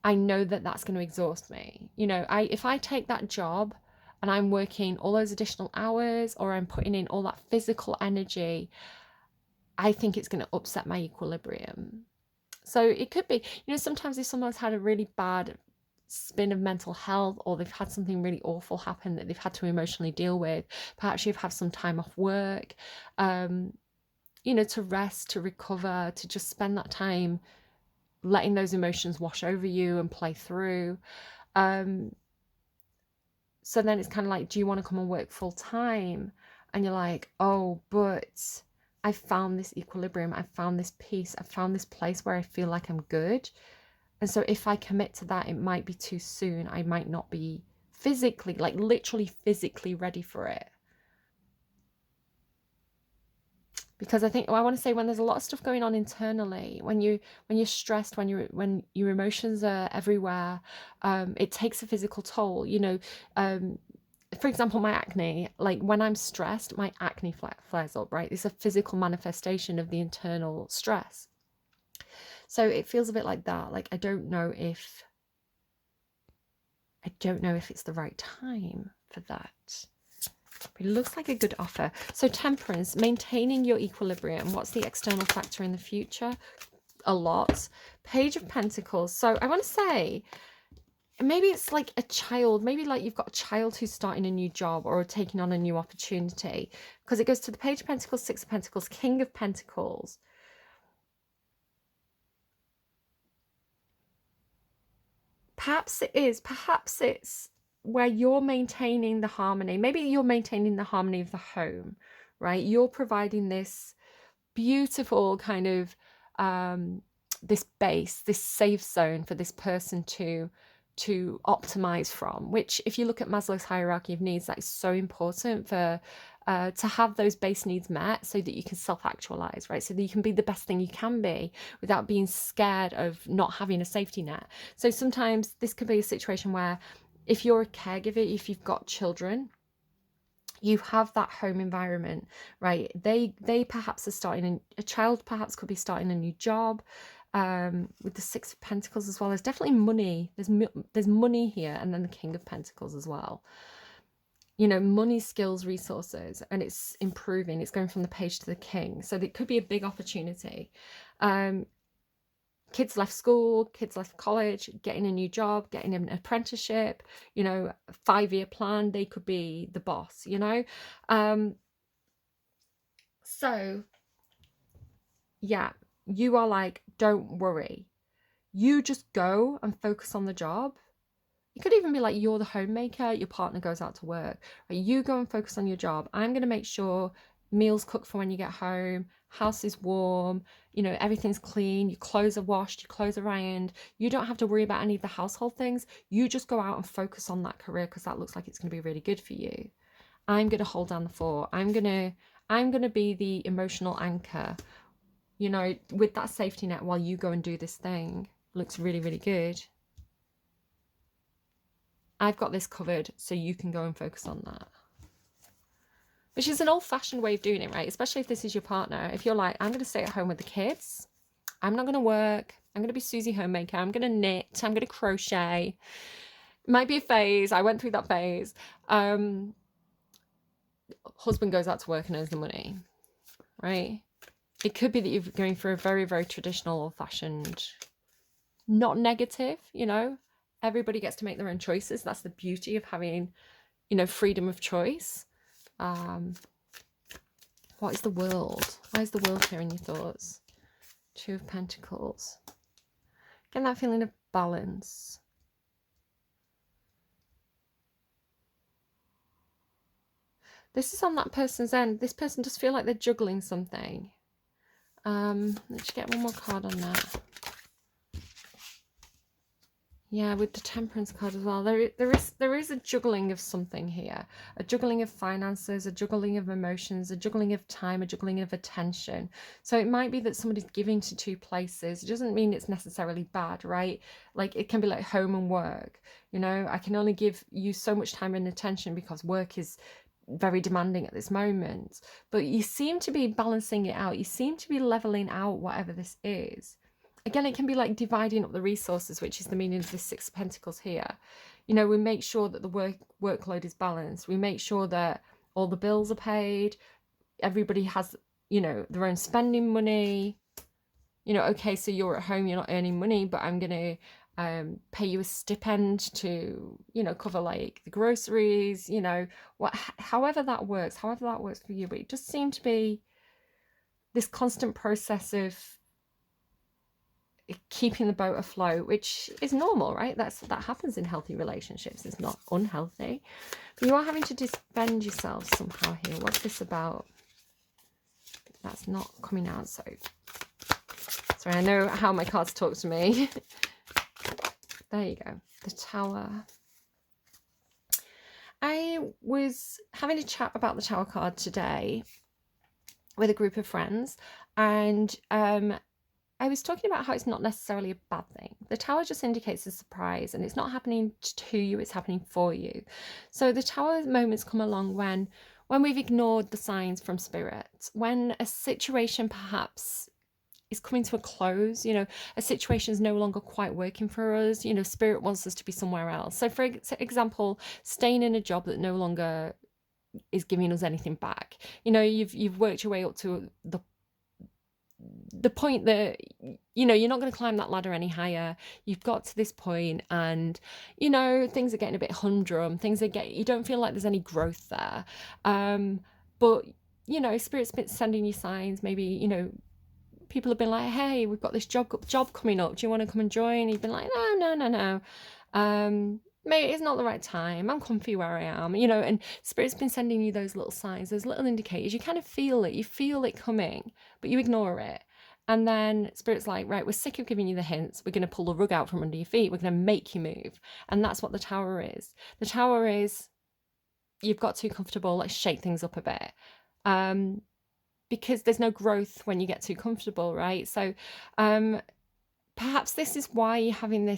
Speaker 1: I know that that's going to exhaust me. You know, if I take that job and I'm working all those additional hours or I'm putting in all that physical energy, I think it's going to upset my equilibrium. So it could be, you know, sometimes if someone's had a really bad spin of mental health or they've had something really awful happen that they've had to emotionally deal with, perhaps you've had some time off work, you know, to rest, to recover, to just spend that time letting those emotions wash over you and play through. So then it's kind of like, do you want to come and work full time? And you're like, oh, but I found this equilibrium, I found this peace, I found this place where I feel like I'm good. And so if I commit to that, it might be too soon. I might not be physically, like literally physically ready for it. Because I think, well, I want to say when there's a lot of stuff going on internally, when you're stressed, when your emotions are everywhere, it takes a physical toll. You know, for example, my acne, like when I'm stressed, my acne flares up, right? It's a physical manifestation of the internal stress. So it feels a bit like that. Like I don't know if it's the right time for that. It looks like a good offer. So Temperance, maintaining your equilibrium. What's the external factor in the future? A lot. Page of Pentacles. So I want to say, maybe it's like a child. Maybe like you've got a child who's starting a new job or taking on a new opportunity. Because it goes to the Page of Pentacles, Six of Pentacles, King of Pentacles. Perhaps it is. Perhaps it's where you're maintaining the harmony. Maybe you're maintaining the harmony of the home, right? You're providing this beautiful kind of this base, this safe zone for this person to optimize from, which if you look at Maslow's hierarchy of needs, that is so important for to have those base needs met so that you can self-actualize, right? So that you can be the best thing you can be without being scared of not having a safety net. So sometimes this could be a situation where if you're a caregiver, if you've got children, you have that home environment, right? They perhaps are starting a child perhaps could be starting a new job. With the Six of Pentacles as well, there's definitely money. There's money here, and then the King of Pentacles as well. You know, money, skills, resources, and it's improving. It's going from the Page to the King, so it could be a big opportunity. Kids left school, kids left college, getting a new job, getting an apprenticeship, you know, 5-year plan, they could be the boss, you know. So yeah, you are like, don't worry, you just go and focus on the job. It could even be like you're the homemaker, your partner goes out to work, right? You go and focus on your job. I'm going to make sure meals cooked for when you get home, house is warm, you know, everything's clean, your clothes are washed, your clothes are ironed. You don't have to worry about any of the household things. You just go out and focus on that career because that looks like it's going to be really good for you. I'm going to hold down the fort. I'm going to be the emotional anchor, you know, with that safety net while you go and do this thing. Looks really, really good. I've got this covered, so you can go and focus on that. Which is an old-fashioned way of doing it, right? Especially if this is your partner. If you're like, I'm going to stay at home with the kids. I'm not going to work. I'm going to be Susie Homemaker. I'm going to knit. I'm going to crochet. It might be a phase. I went through that phase. Husband goes out to work and earns the money, right? It could be that you're going for a very, very traditional, old-fashioned, not negative, you know? Everybody gets to make their own choices. That's the beauty of having you know, freedom of choice. What is the world? Why is the world here in your thoughts? Two of Pentacles. Getting that feeling of balance. This is on that person's end. This person does feel like they're juggling something. Let's get one more card on that. Yeah, with the Temperance card as well. There is a juggling of something here. A juggling of finances, a juggling of emotions, a juggling of time, a juggling of attention. So it might be that somebody's giving to two places. It doesn't mean it's necessarily bad, right? Like it can be like home and work. You know, I can only give you so much time and attention because work is very demanding at this moment. But you seem to be balancing it out. You seem to be leveling out whatever this is. Again, it can be like dividing up the resources, which is the meaning of the Six of Pentacles here. You know, we make sure that the workload is balanced. We make sure that all the bills are paid. Everybody has, you know, their own spending money. You know, okay, so you're at home, you're not earning money, but I'm going to pay you a stipend to, you know, cover like the groceries, you know, however that works for you. But it just seemed to be this constant process of keeping the boat afloat, which is normal, right? That happens in healthy relationships. It's not unhealthy, but you are having to defend yourself somehow here. What's this about? That's not coming out. So sorry, I know how my cards talk to me. There you go, the Tower. I was having a chat about the Tower card today with a group of friends, and I was talking about how it's not necessarily a bad thing. The Tower just indicates a surprise, and it's not happening to you, it's happening for you. So the Tower moments come along when we've ignored the signs from Spirit, when a situation perhaps is coming to a close, you know, a situation is no longer quite working for us, you know, Spirit wants us to be somewhere else. So for example, staying in a job that no longer is giving us anything back. You know, you've worked your way up to the point that, you know, you're not going to climb that ladder any higher. You've got to this point and, you know, things are getting a bit humdrum. You don't feel like there's any growth there. But, you know, Spirit's been sending you signs. Maybe, you know, people have been like, hey, we've got this job coming up. Do you want to come and join? You've been like, no. Maybe it's not the right time. I'm comfy where I am, you know, and Spirit's been sending you those little signs, those little indicators. You kind of feel it. You feel it coming, but you ignore it. And then Spirit's like, right, we're sick of giving you the hints. We're going to pull the rug out from under your feet. We're going to make you move. And that's what the Tower is. The Tower is, you've got too comfortable. Let's shake things up a bit. Because there's no growth when you get too comfortable, right? So perhaps this is why you're having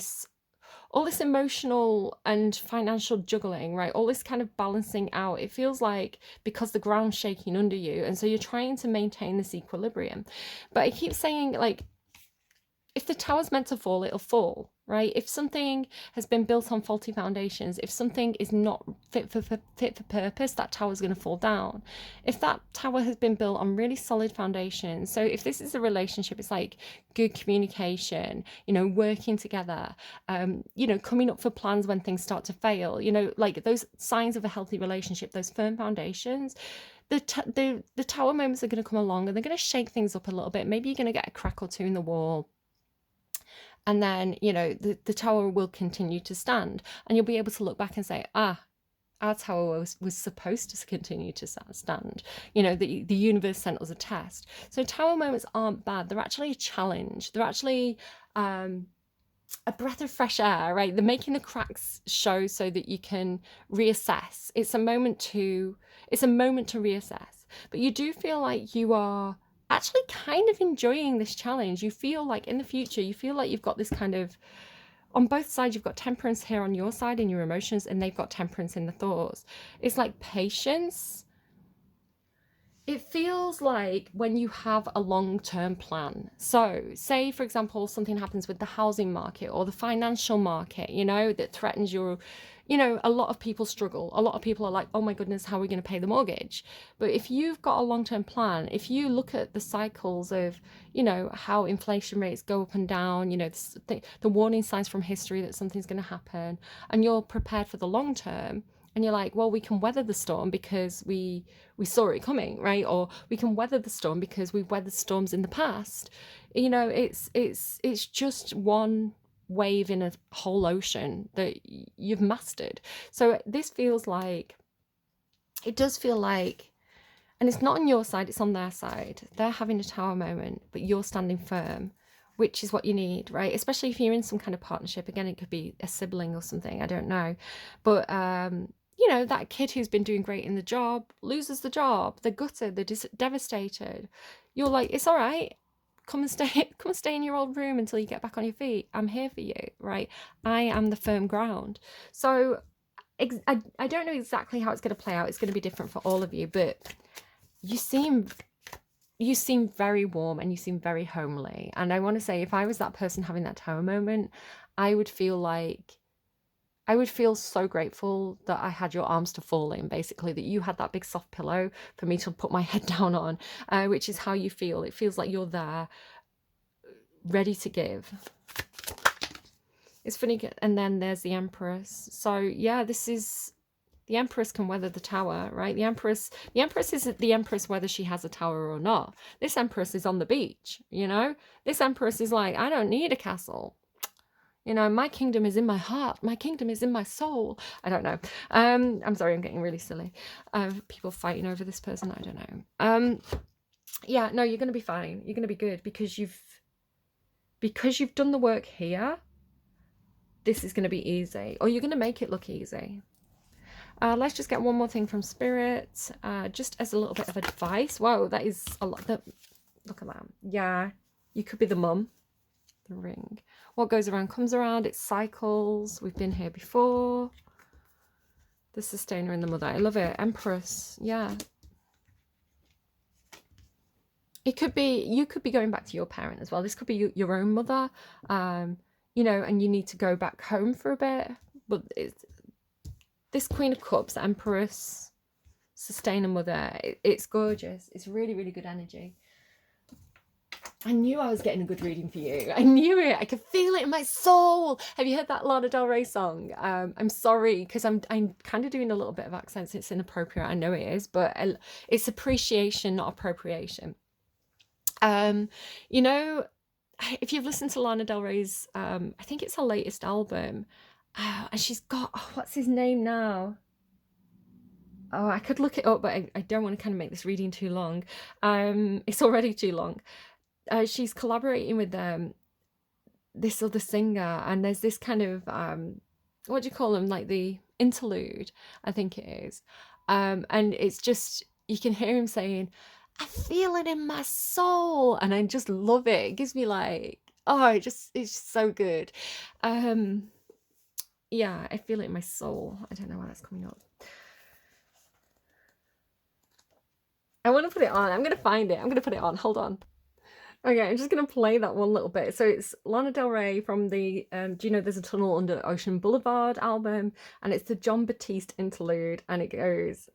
Speaker 1: all this emotional and financial juggling, right? All this kind of balancing out. It feels like because the ground's shaking under you, and so you're trying to maintain this equilibrium. But I keep saying, like, if the Tower's meant to fall, it'll fall, right? If something has been built on faulty foundations, if something is not fit for purpose, that Tower's going to fall down. If that Tower has been built on really solid foundations, so if this is a relationship, it's like good communication, you know, working together, you know, coming up for plans when things start to fail, you know, like those signs of a healthy relationship, those firm foundations. The Tower moments are going to come along and they're going to shake things up a little bit. Maybe you're going to get a crack or two in the wall. And then, you know, the Tower will continue to stand, and you'll be able to look back and say, our Tower was supposed to continue to stand. You know, the universe sent us a test. So Tower moments aren't bad. They're actually a challenge. They're actually a breath of fresh air, right? They're making the cracks show so that you can reassess. It's a moment to reassess. But you do feel like you are actually kind of enjoying this challenge. You feel like in the future, you feel like you've got this kind of, on both sides, you've got temperance here on your side in your emotions, and they've got temperance in the thoughts. It's like patience. It feels like when you have a long-term plan. So say, for example, something happens with the housing market or the financial market, you know, that threatens your, you know, a lot of people struggle. A lot of people are like, oh my goodness, how are we going to pay the mortgage? But if you've got a long-term plan, if you look at the cycles of, you know, how inflation rates go up and down, you know, the warning signs from history that something's going to happen, and you're prepared for the long term, And you're like, well, we can weather the storm because we saw it coming, right? Or we can weather the storm because we've weathered storms in the past. You know, it's just one wave in a whole ocean that you've mastered. So this feels like, it does feel like, and it's not on your side, it's on their side. They're having a tower moment, but you're standing firm, which is what you need, right? Especially if you're in some kind of partnership. Again, it could be a sibling or something, I don't know. But you know, that kid who's been doing great in the job loses the job. They're gutted, they're devastated. You're like, it's all right. Come and stay in your old room until you get back on your feet. I'm here for you, right? I am the firm ground. So I don't know exactly how it's going to play out. It's going to be different for all of you, but you seem very warm and you seem very homely. And I want to say, if I was that person having that tower moment, I would feel so grateful that I had your arms to fall in, basically, that you had that big soft pillow for me to put my head down on, which is how you feel. It feels like you're there, ready to give. It's funny. And then there's the Empress. So yeah, this is, the Empress can weather the tower, right? The Empress isn't the Empress whether she has a tower or not. This Empress is on the beach, you know? This Empress is like, I don't need a castle. You know, my kingdom is in my heart. My kingdom is in my soul. I don't know. I'm sorry, I'm getting really silly. People fighting over this person. I don't know. Yeah, no, you're going to be fine. You're going to be good because you've done the work here. This is going to be easy, or you're going to make it look easy. Let's just get one more thing from Spirit, just as a little bit of advice. Whoa, that is a lot. Look at that. Yeah, you could be the mum. The ring. What goes around comes around. It cycles. We've been here before. The sustainer and the mother. I love it. Empress. Yeah. It could be, you could be going back to your parent as well. This could be your own mother, you know, and you need to go back home for a bit. But this Queen of Cups, Empress, sustainer, mother, it's gorgeous. It's really, really good energy. I knew I was getting a good reading for you. I knew it. I could feel it in my soul. Have you heard that Lana Del Rey song? I'm sorry, because I'm kind of doing a little bit of accents. It's inappropriate. I know it is, but it's appreciation, not appropriation. You know, if you've listened to Lana Del Rey's, I think it's her latest album, and she's got, what's his name now? Oh, I could look it up, but I don't want to kind of make this reading too long. It's already too long. She's collaborating with this other singer, and there's this kind of what do you call them, like the interlude, I think it is, and it's just, you can hear him saying, I feel it in my soul, and I just love it. It gives me like, oh, it's so good. Yeah, I feel it in my soul. I don't know why that's coming up. I want to put it on. I'm going to find it. I'm going to put it on. Hold on. Okay, I'm just going to play that one little bit. So it's Lana Del Rey from the Do You Know There's a Tunnel Under Ocean Boulevard album, and it's the John Batiste interlude, and it goes,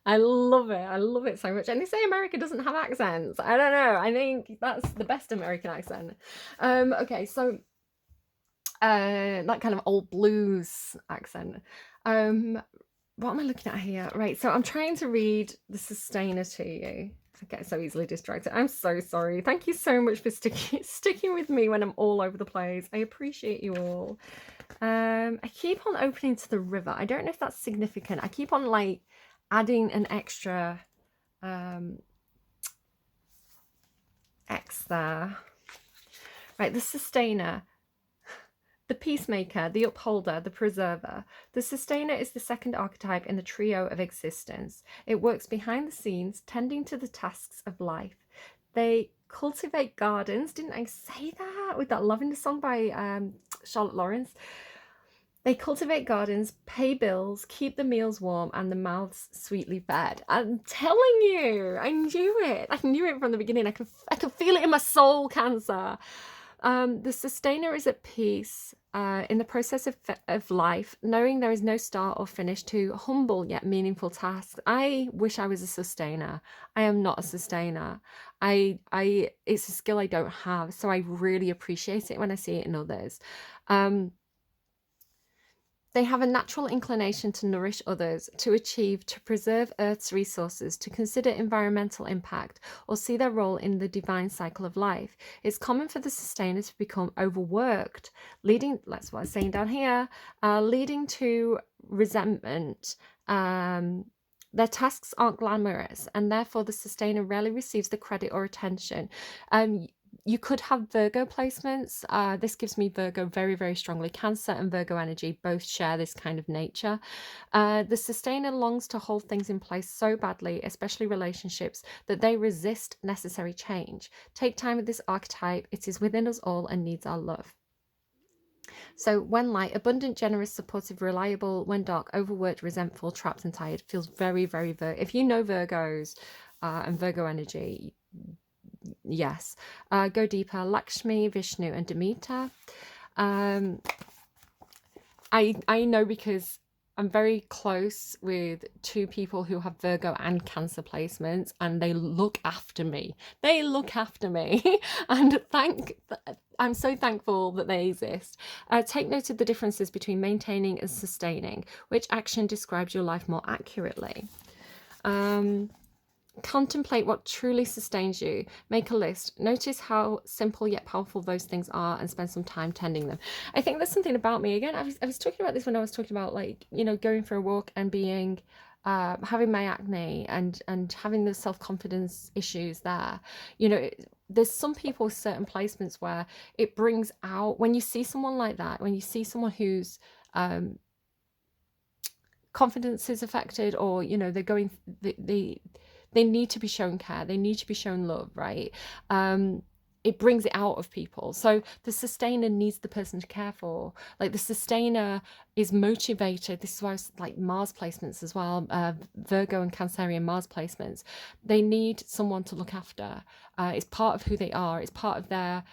Speaker 1: I love it. I love it so much. And they say America doesn't have accents. I don't know. I think that's the best American accent. Okay, so that kind of old blues accent. What am I looking at here? Right, so I'm trying to read the sustainer to you. I get so easily distracted. I'm so sorry. Thank you so much for sticking with me when I'm all over the place. I appreciate you all. I keep on opening to the river. I don't know if that's significant. I keep on like adding an extra X there. Right, the sustainer. The peacemaker, the upholder, the preserver. The sustainer is the second archetype in the trio of existence. It works behind the scenes, tending to the tasks of life. They cultivate gardens. Didn't I say that with that Lavender song by Charlotte Lawrence? They cultivate gardens, pay bills, keep the meals warm, and the mouths sweetly fed. I'm telling you, I knew it. I knew it from the beginning. I could feel it in my soul, Cancer. The sustainer is at peace in the process of life, knowing there is no start or finish to humble yet meaningful tasks. I wish I was a sustainer. I am not a sustainer. It's a skill I don't have, so I really appreciate it when I see it in others. They have a natural inclination to nourish others, to achieve, to preserve Earth's resources, to consider environmental impact, or see their role in the divine cycle of life. It's common for the sustainers to become overworked, leading, that's what I'm saying down here, leading to resentment. Their tasks aren't glamorous, and therefore the sustainer rarely receives the credit or attention. You could have Virgo placements. This gives me Virgo very, very strongly. Cancer and Virgo energy both share this kind of nature. The sustainer longs to hold things in place so badly, especially relationships, that they resist necessary change. Take time with this archetype. It is within us all and needs our love. So when light, abundant, generous, supportive, reliable. When dark, overworked, resentful, trapped and tired. Feels very, very Virgo. If you know Virgos and Virgo energy, yes. Go deeper. Lakshmi, Vishnu and Demeter. I know because I'm very close with two people who have Virgo and Cancer placements, and they look after me. They look after me. And I'm so thankful that they exist. Take note of the differences between maintaining and sustaining. Which action describes your life more accurately? Contemplate what truly sustains you. Make a list. Notice how simple yet powerful those things are and spend some time tending them. I think there's something about me. Again, I was talking about this when I was talking about, like, you know, going for a walk and being having my acne and having the self-confidence issues there. You know, there's some people with certain placements where it brings out, when you see someone like that, when you see someone who's confidence is affected, or, you know, they're going, they need to be shown care, they need to be shown love, right? It brings it out of people. So the sustainer needs the person to care for. Like, the sustainer is motivated. This is why it's like Mars placements as well, Virgo and Cancerian Mars placements. They need someone to look after. It's part of who they are. It's part of their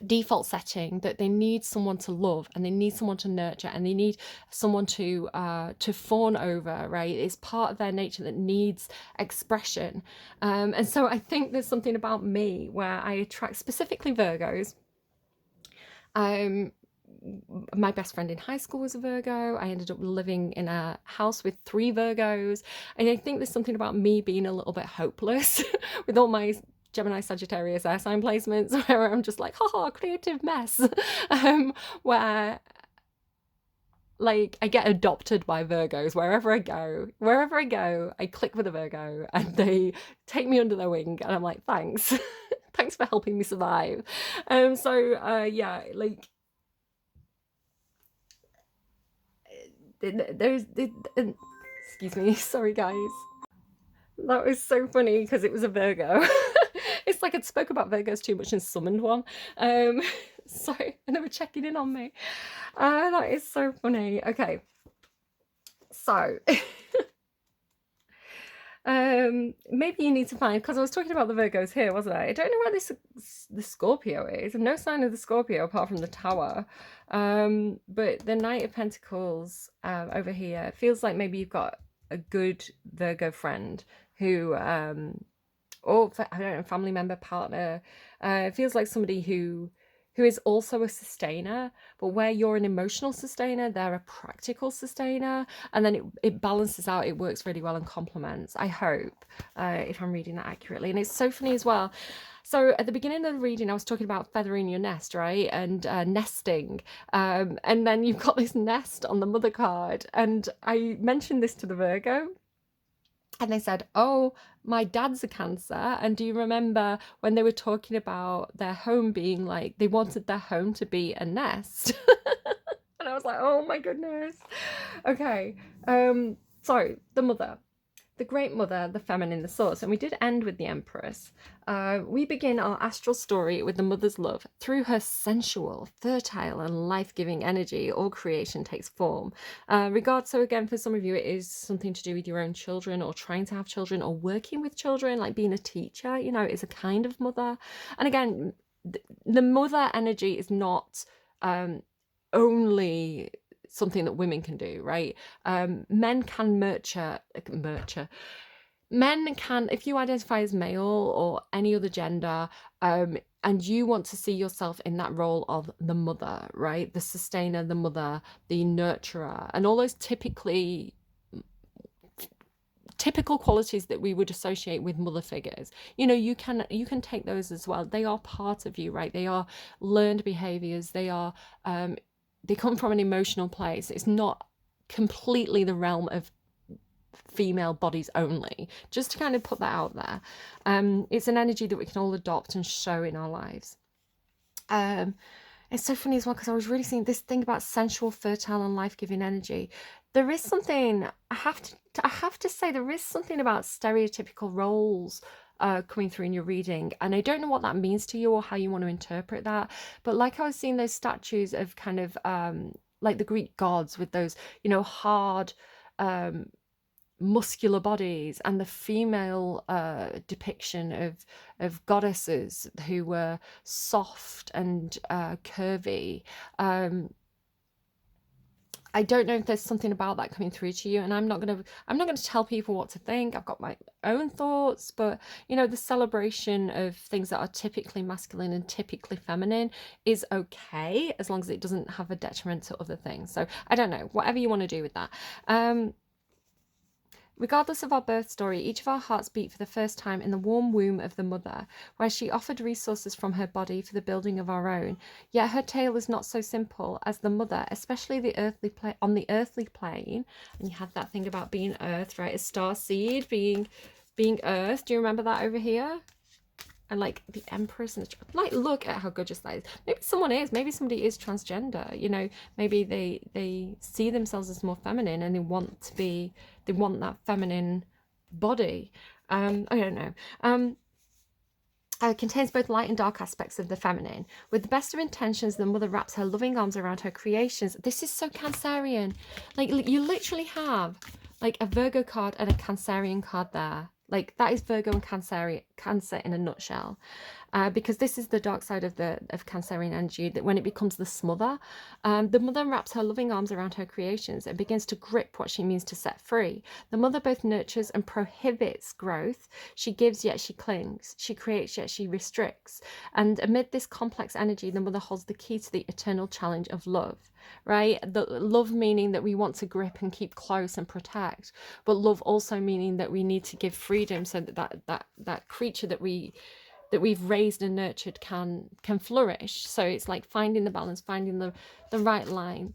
Speaker 1: default setting, that they need someone to love, and they need someone to nurture, and they need someone to fawn over, right? It's part of their nature that needs expression. And so I think there's something about me where I attract specifically Virgos. My best friend in high school was a Virgo. I ended up living in a house with 3 Virgos, and I think there's something about me being a little bit hopeless with all my Gemini, Sagittarius, air sign placements, where I'm just like, haha, creative mess. Where, like, I get adopted by Virgos wherever I go, I click with a Virgo and they take me under their wing, and I'm like, thanks. Thanks for helping me survive. Yeah, like, excuse me, sorry guys. That was so funny because it was a Virgo. It's like I'd spoke about Virgos too much and summoned one. Sorry, and they were checking in on me. That is so funny. Okay, so maybe you need to find, because I was talking about the Virgos here, wasn't I? I don't know where the Scorpio is. No sign of the Scorpio apart from the Tower. But the Knight of Pentacles over here feels like maybe you've got a good Virgo friend who or I don't know, family member, partner. It feels like somebody who is also a sustainer, but where you're an emotional sustainer, they're a practical sustainer, and then it balances out. It works really well and complements, I hope, if I'm reading that accurately. And it's so funny as well. So at the beginning of the reading, I was talking about feathering your nest, right? And nesting. And then you've got this nest on the mother card. And I mentioned this to the Virgo. And they said, oh, my dad's a Cancer. And do you remember when they were talking about their home being like, they wanted their home to be a nest? And I was like, oh my goodness. Okay. So the mother. The Great Mother, the Feminine, the Source. And we did end with the Empress. We begin our astral story with the mother's love. Through her sensual, fertile, and life-giving energy, all creation takes form. So again, for some of you, it is something to do with your own children, or trying to have children, or working with children, like being a teacher, you know, is a kind of mother. And again, the mother energy is not only something that women can do, right? Men can nurture. Men can, if you identify as male or any other gender, and you want to see yourself in that role of the mother, right? The sustainer, the mother, the nurturer, and all those typical qualities that we would associate with mother figures, you can take those as well. They are part of you, right? They are learned behaviors. They are they come from an emotional place. It's not completely the realm of female bodies only, just to kind of put that out there. It's an energy that we can all adopt and show in our lives. It's so funny as well, because I was really seeing this thing about sensual, fertile, and life-giving energy. There is something, I have to say, there is something about stereotypical roles coming through in your reading, and I don't know what that means to you or how you want to interpret that. But like, I was seeing those statues of kind of like the Greek gods with those, hard muscular bodies, and the female depiction of goddesses who were soft and curvy. I don't know if there's something about that coming through to you, and I'm not gonna tell people what to think. I've got my own thoughts, but the celebration of things that are typically masculine and typically feminine is okay, as long as it doesn't have a detriment to other things. So I don't know, whatever you want to do with that. Regardless of our birth story, each of our hearts beat for the first time in the warm womb of the mother, where she offered resources from her body for the building of our own. Yet her tale is not so simple, as the mother, especially on the earthly plane, and you have that thing about being earth, right? A star seed being earth. Do you remember that over here? And like the Empress, and like, look at how gorgeous that is. Maybe somebody is transgender, maybe they see themselves as more feminine, and they want that feminine body. I don't know. Contains both light and dark aspects of the feminine. With the best of intentions, the mother wraps her loving arms around her creations. This is so Cancerian. Like, you literally have like a Virgo card and a Cancerian card there. Like, that is Virgo and Cancer in a nutshell. Because this is the dark side of Cancerian energy, that when it becomes the smother, the mother wraps her loving arms around her creations and begins to grip what she means to set free. The mother both nurtures and prohibits growth. She gives, yet she clings. She creates, yet she restricts. And amid this complex energy, the mother holds the key to the eternal challenge of love, right? The love meaning that we want to grip and keep close and protect, but love also meaning that we need to give freedom, so that creature that we've raised and nurtured can flourish. So it's like finding the balance, finding the right line.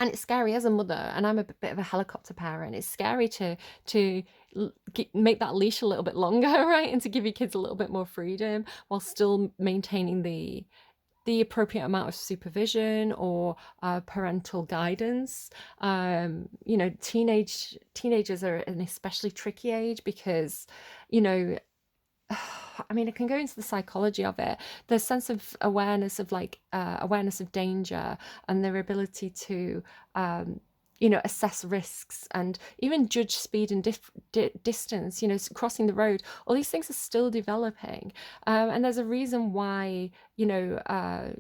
Speaker 1: And it's scary as a mother, and I'm a bit of a helicopter parent. It's scary to make that leash a little bit longer, right? And to give your kids a little bit more freedom while still maintaining the appropriate amount of supervision or parental guidance. Teenagers are an especially tricky age, because I mean, I can go into the psychology of it. The sense of awareness of awareness of danger, and their ability to assess risks and even judge speed and distance, crossing the road. All these things are still developing. And there's a reason why, they're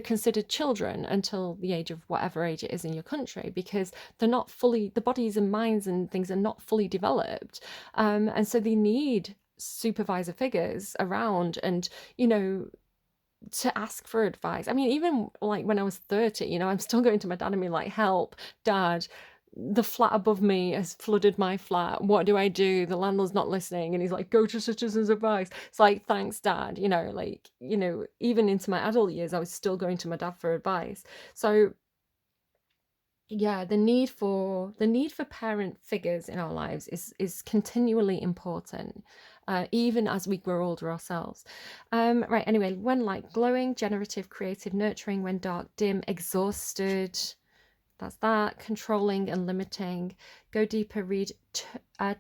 Speaker 1: considered children until the age of whatever age it is in your country, because they're not fully, the bodies and minds and things are not fully developed. And so they need supervisor figures around, and to ask for advice. I mean, even like when I was 30, I'm still going to my dad and being like, help, dad, the flat above me has flooded my flat. What do I do? The landlord's not listening. And he's like, go to citizens advice. It's like, thanks, dad. Even into my adult years, I was still going to my dad for advice. So yeah, the need for parent figures in our lives is continually important, even as we grow older ourselves. Right, anyway, when light, glowing, generative, creative, nurturing; when dark, dim, exhausted. That's that. Controlling and limiting. Go deeper, read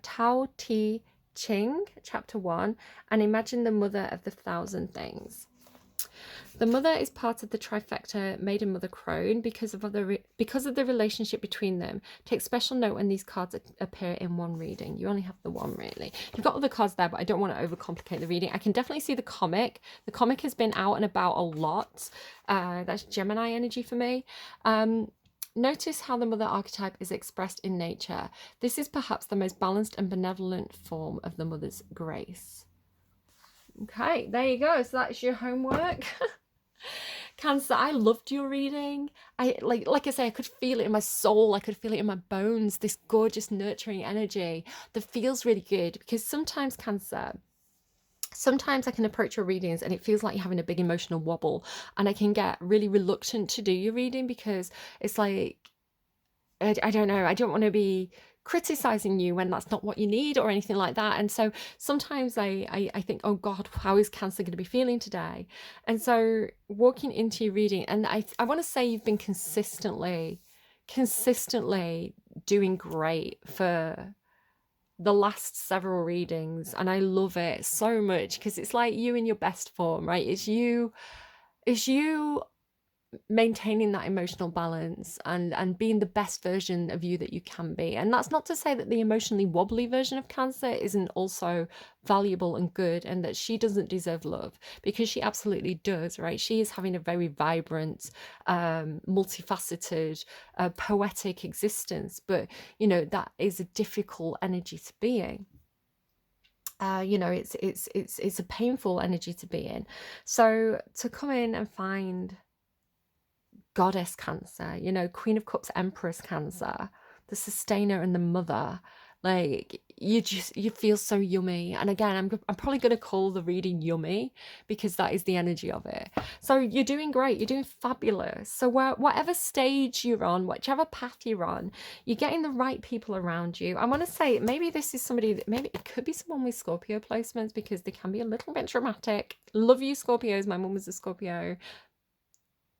Speaker 1: Tao Te Ching, chapter 1, and imagine the mother of the 1,000 things. The mother is part of the trifecta maiden mother crone because of the relationship between them. Take special note when these cards appear in one reading. You only have the one, really. You've got other cards there, but I don't want to overcomplicate the reading. I can definitely see the comic. The comic has been out and about a lot. That's Gemini energy for me. Notice how the mother archetype is expressed in nature. This is perhaps the most balanced and benevolent form of the mother's grace. Okay, there you go. So that's your homework. Cancer, I loved your reading. Like I say, I could feel it in my soul. I could feel it in my bones. This gorgeous, nurturing energy that feels really good. Because sometimes Cancer, sometimes I can approach your readings and it feels like you're having a big emotional wobble, and I can get really reluctant to do your reading because it's like, I don't know, I don't want to be criticizing you when that's not what you need or anything like that. And so sometimes I think, oh God, how is Cancer going to be feeling today? And so walking into your reading, and I want to say you've been consistently doing great for the last several readings, and I love it so much because it's like you in your best form, right? It's you maintaining that emotional balance and being the best version of you that you can be. And that's not to say that the emotionally wobbly version of Cancer isn't also valuable and good, and that she doesn't deserve love, because she absolutely does, right? She is having a very vibrant, multifaceted, poetic existence, but you know, that is a difficult energy to be in. You know, it's a painful energy to be in. So to come in and find Goddess Cancer, you know, Queen of Cups, Empress Cancer, the sustainer and the mother, like you feel so yummy. And again, I'm probably going to call the reading yummy because that is the energy of it. So you're doing great, you're doing fabulous. So whatever stage you're on, whichever path you're on, you're getting the right people around you. I want to say maybe this is somebody that, maybe it could be someone with Scorpio placements, because they can be a little bit dramatic. Love you, Scorpios. My mum was a Scorpio.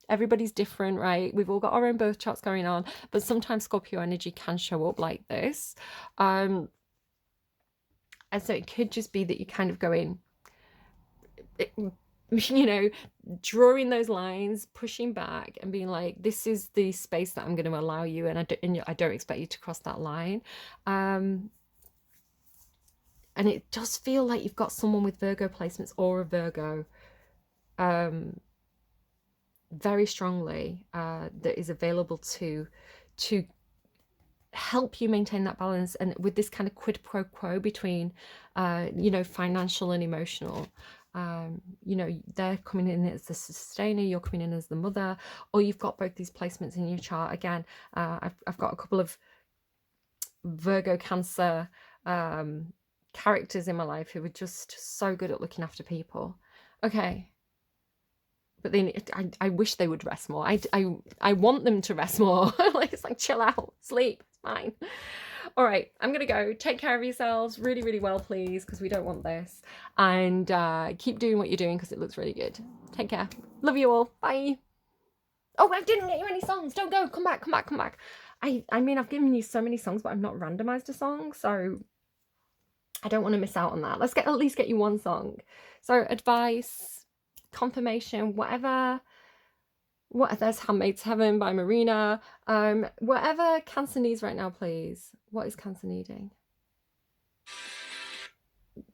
Speaker 1: Everybody's different, right? We've all got our own birth charts going on, but sometimes Scorpio energy can show up like this. And so it could just be that you're kind of going, you know, drawing those lines, pushing back and being like, this is the space that I'm going to allow you, and I don't expect you to cross that line. And it does feel like you've got someone with Virgo placements or a Virgo very strongly that is available to help you maintain that balance, and with this kind of quid pro quo between you know, financial and emotional. You know, they're coming in as the sustainer, you're coming in as the mother, or you've got both these placements in your chart. Again, I've got a couple of Virgo Cancer characters in my life who are just so good at looking after people. Okay, but then I wish they would rest more. I want them to rest more. Like, it's like, chill out, sleep, it's fine. All right, I'm gonna go. Take care of yourselves really, really well, please, because we don't want this. And keep doing what you're doing because it looks really good. Take care. Love you all. Bye. Oh, I didn't get you any songs. Don't go. Come back, come back, come back. I mean, I've given you so many songs, but I've not randomized a song, so I don't want to miss out on that. Let's at least get you one song. So advice, confirmation, whatever. There's Handmaid's Heaven by Marina. Whatever Cancer needs right now, please. What is Cancer needing?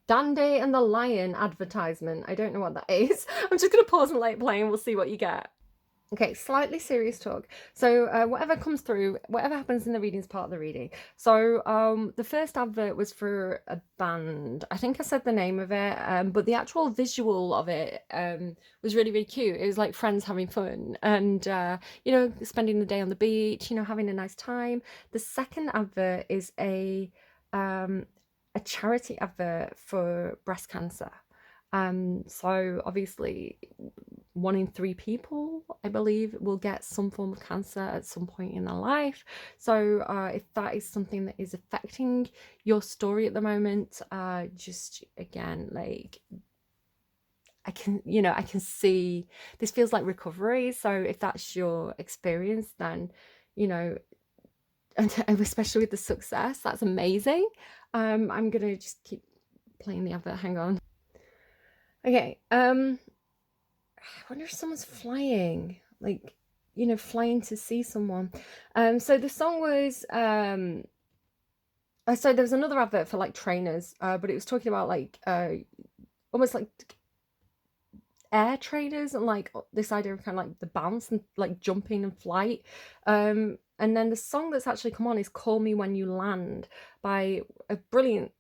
Speaker 1: Dandy and the Lion advertisement. I don't know what that is. I'm just going to pause and let it play and we'll see what you get. Okay, slightly serious talk. So whatever comes through, whatever happens in the reading is part of the reading. So the first advert was for a band. I think I said the name of it, but the actual visual of it was really, really cute. It was like friends having fun and, you know, spending the day on the beach, you know, having a nice time. The second advert is a charity advert for breast cancer. So obviously 1 in 3 people, I believe, will get some form of cancer at some point in their life. So if that is something that is affecting your story at the moment, just again, like, I can see this feels like recovery. So if that's your experience, then, you know, and especially with the success, that's amazing. I'm gonna just keep playing the advert. Hang on. Okay. wonder if someone's flying, like, you know, flying to see someone. So the song was so there was another advert for like trainers, but it was talking about like almost like air trainers and like this idea of kind of like the bounce and like jumping and flight. And then the song that's actually come on is Call Me When You Land by a brilliant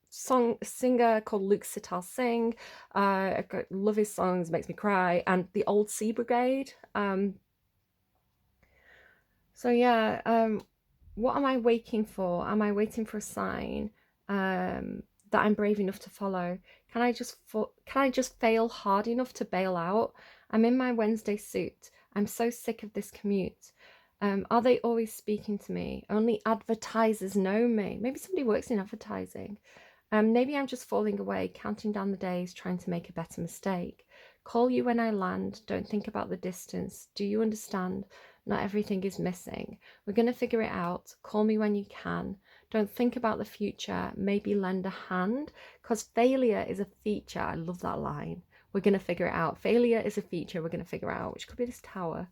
Speaker 1: singer called Luke Sital Singh. I love his songs, makes me cry, and the Old Sea Brigade. So yeah, what am I waiting for? Am I waiting for a sign that I'm brave enough to follow? Can I just fail hard enough to bail out? I'm in my Wednesday suit. I'm so sick of this commute. Are they always speaking to me? Only advertisers know me. Maybe somebody works in advertising. Maybe I'm just falling away, counting down the days, trying to make a better mistake. Call you when I land. Don't think about the distance. Do you understand? Not everything is missing. We're going to figure it out. Call me when you can. Don't think about the future. Maybe lend a hand. Because failure is a feature. I love that line. We're going to figure it out. Failure is a feature we're going to figure out, which could be this tower.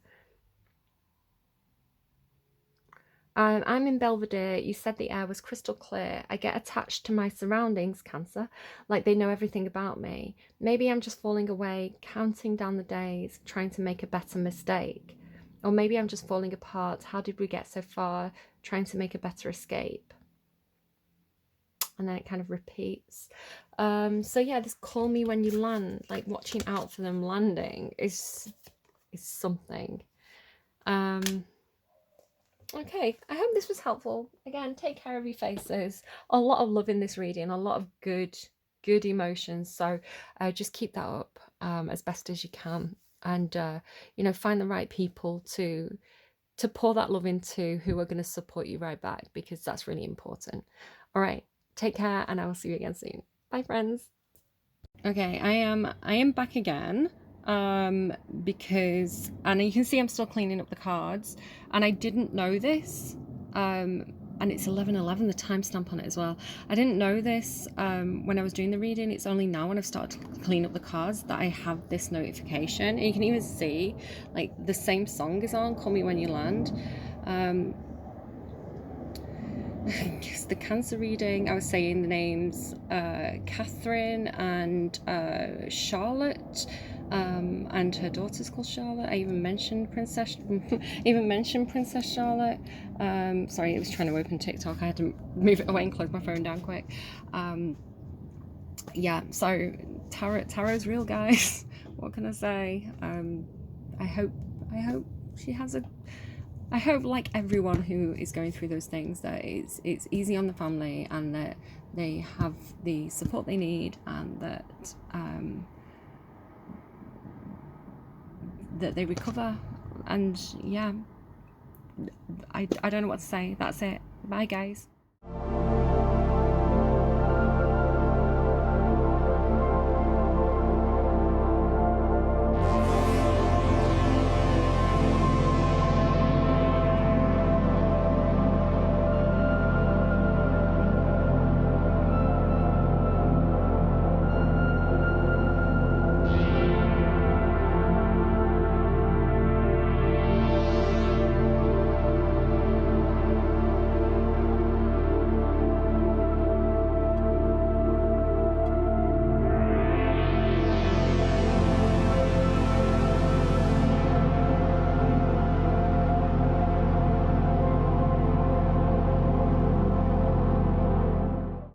Speaker 1: I'm in Belvedere. You said the air was crystal clear. I get attached to my surroundings, Cancer, like they know everything about me. Maybe I'm just falling away, counting down the days, trying to make a better mistake. Or maybe I'm just falling apart. How did we get so far? Trying to make a better escape. And then it kind of repeats. So yeah, this call me when you land, like watching out for them landing is something. Okay, I hope this was helpful. Again, take care of your faces. A lot of love in this reading, a lot of good emotions. So just keep that up as best as you can, and you know, find the right people to pour that love into, who are going to support you right back, because that's really important. All right, take care, and I will see you again soon. Bye, friends. Okay, I am back again. Because, and you can see I'm still cleaning up the cards, and I didn't know this, and it's 11:11, the timestamp on it as well. I didn't know this when I was doing the reading. It's only now when I've started to clean up the cards that I have this notification, and you can even see like the same song is on, Call Me When You Land. Yes, the Cancer reading, I was saying the names Catherine and Charlotte, and her daughter's called Charlotte. I even mentioned Princess Charlotte. Sorry, I was trying to open TikTok. I had to move it away and close my phone down quick. Yeah, so tarot's real, guys. What can I say? I hope she has a. I hope, like everyone who is going through those things, that it's easy on the family, and that they have the support they need, and that that they recover. And yeah, I don't know what to say. That's it. Bye, guys.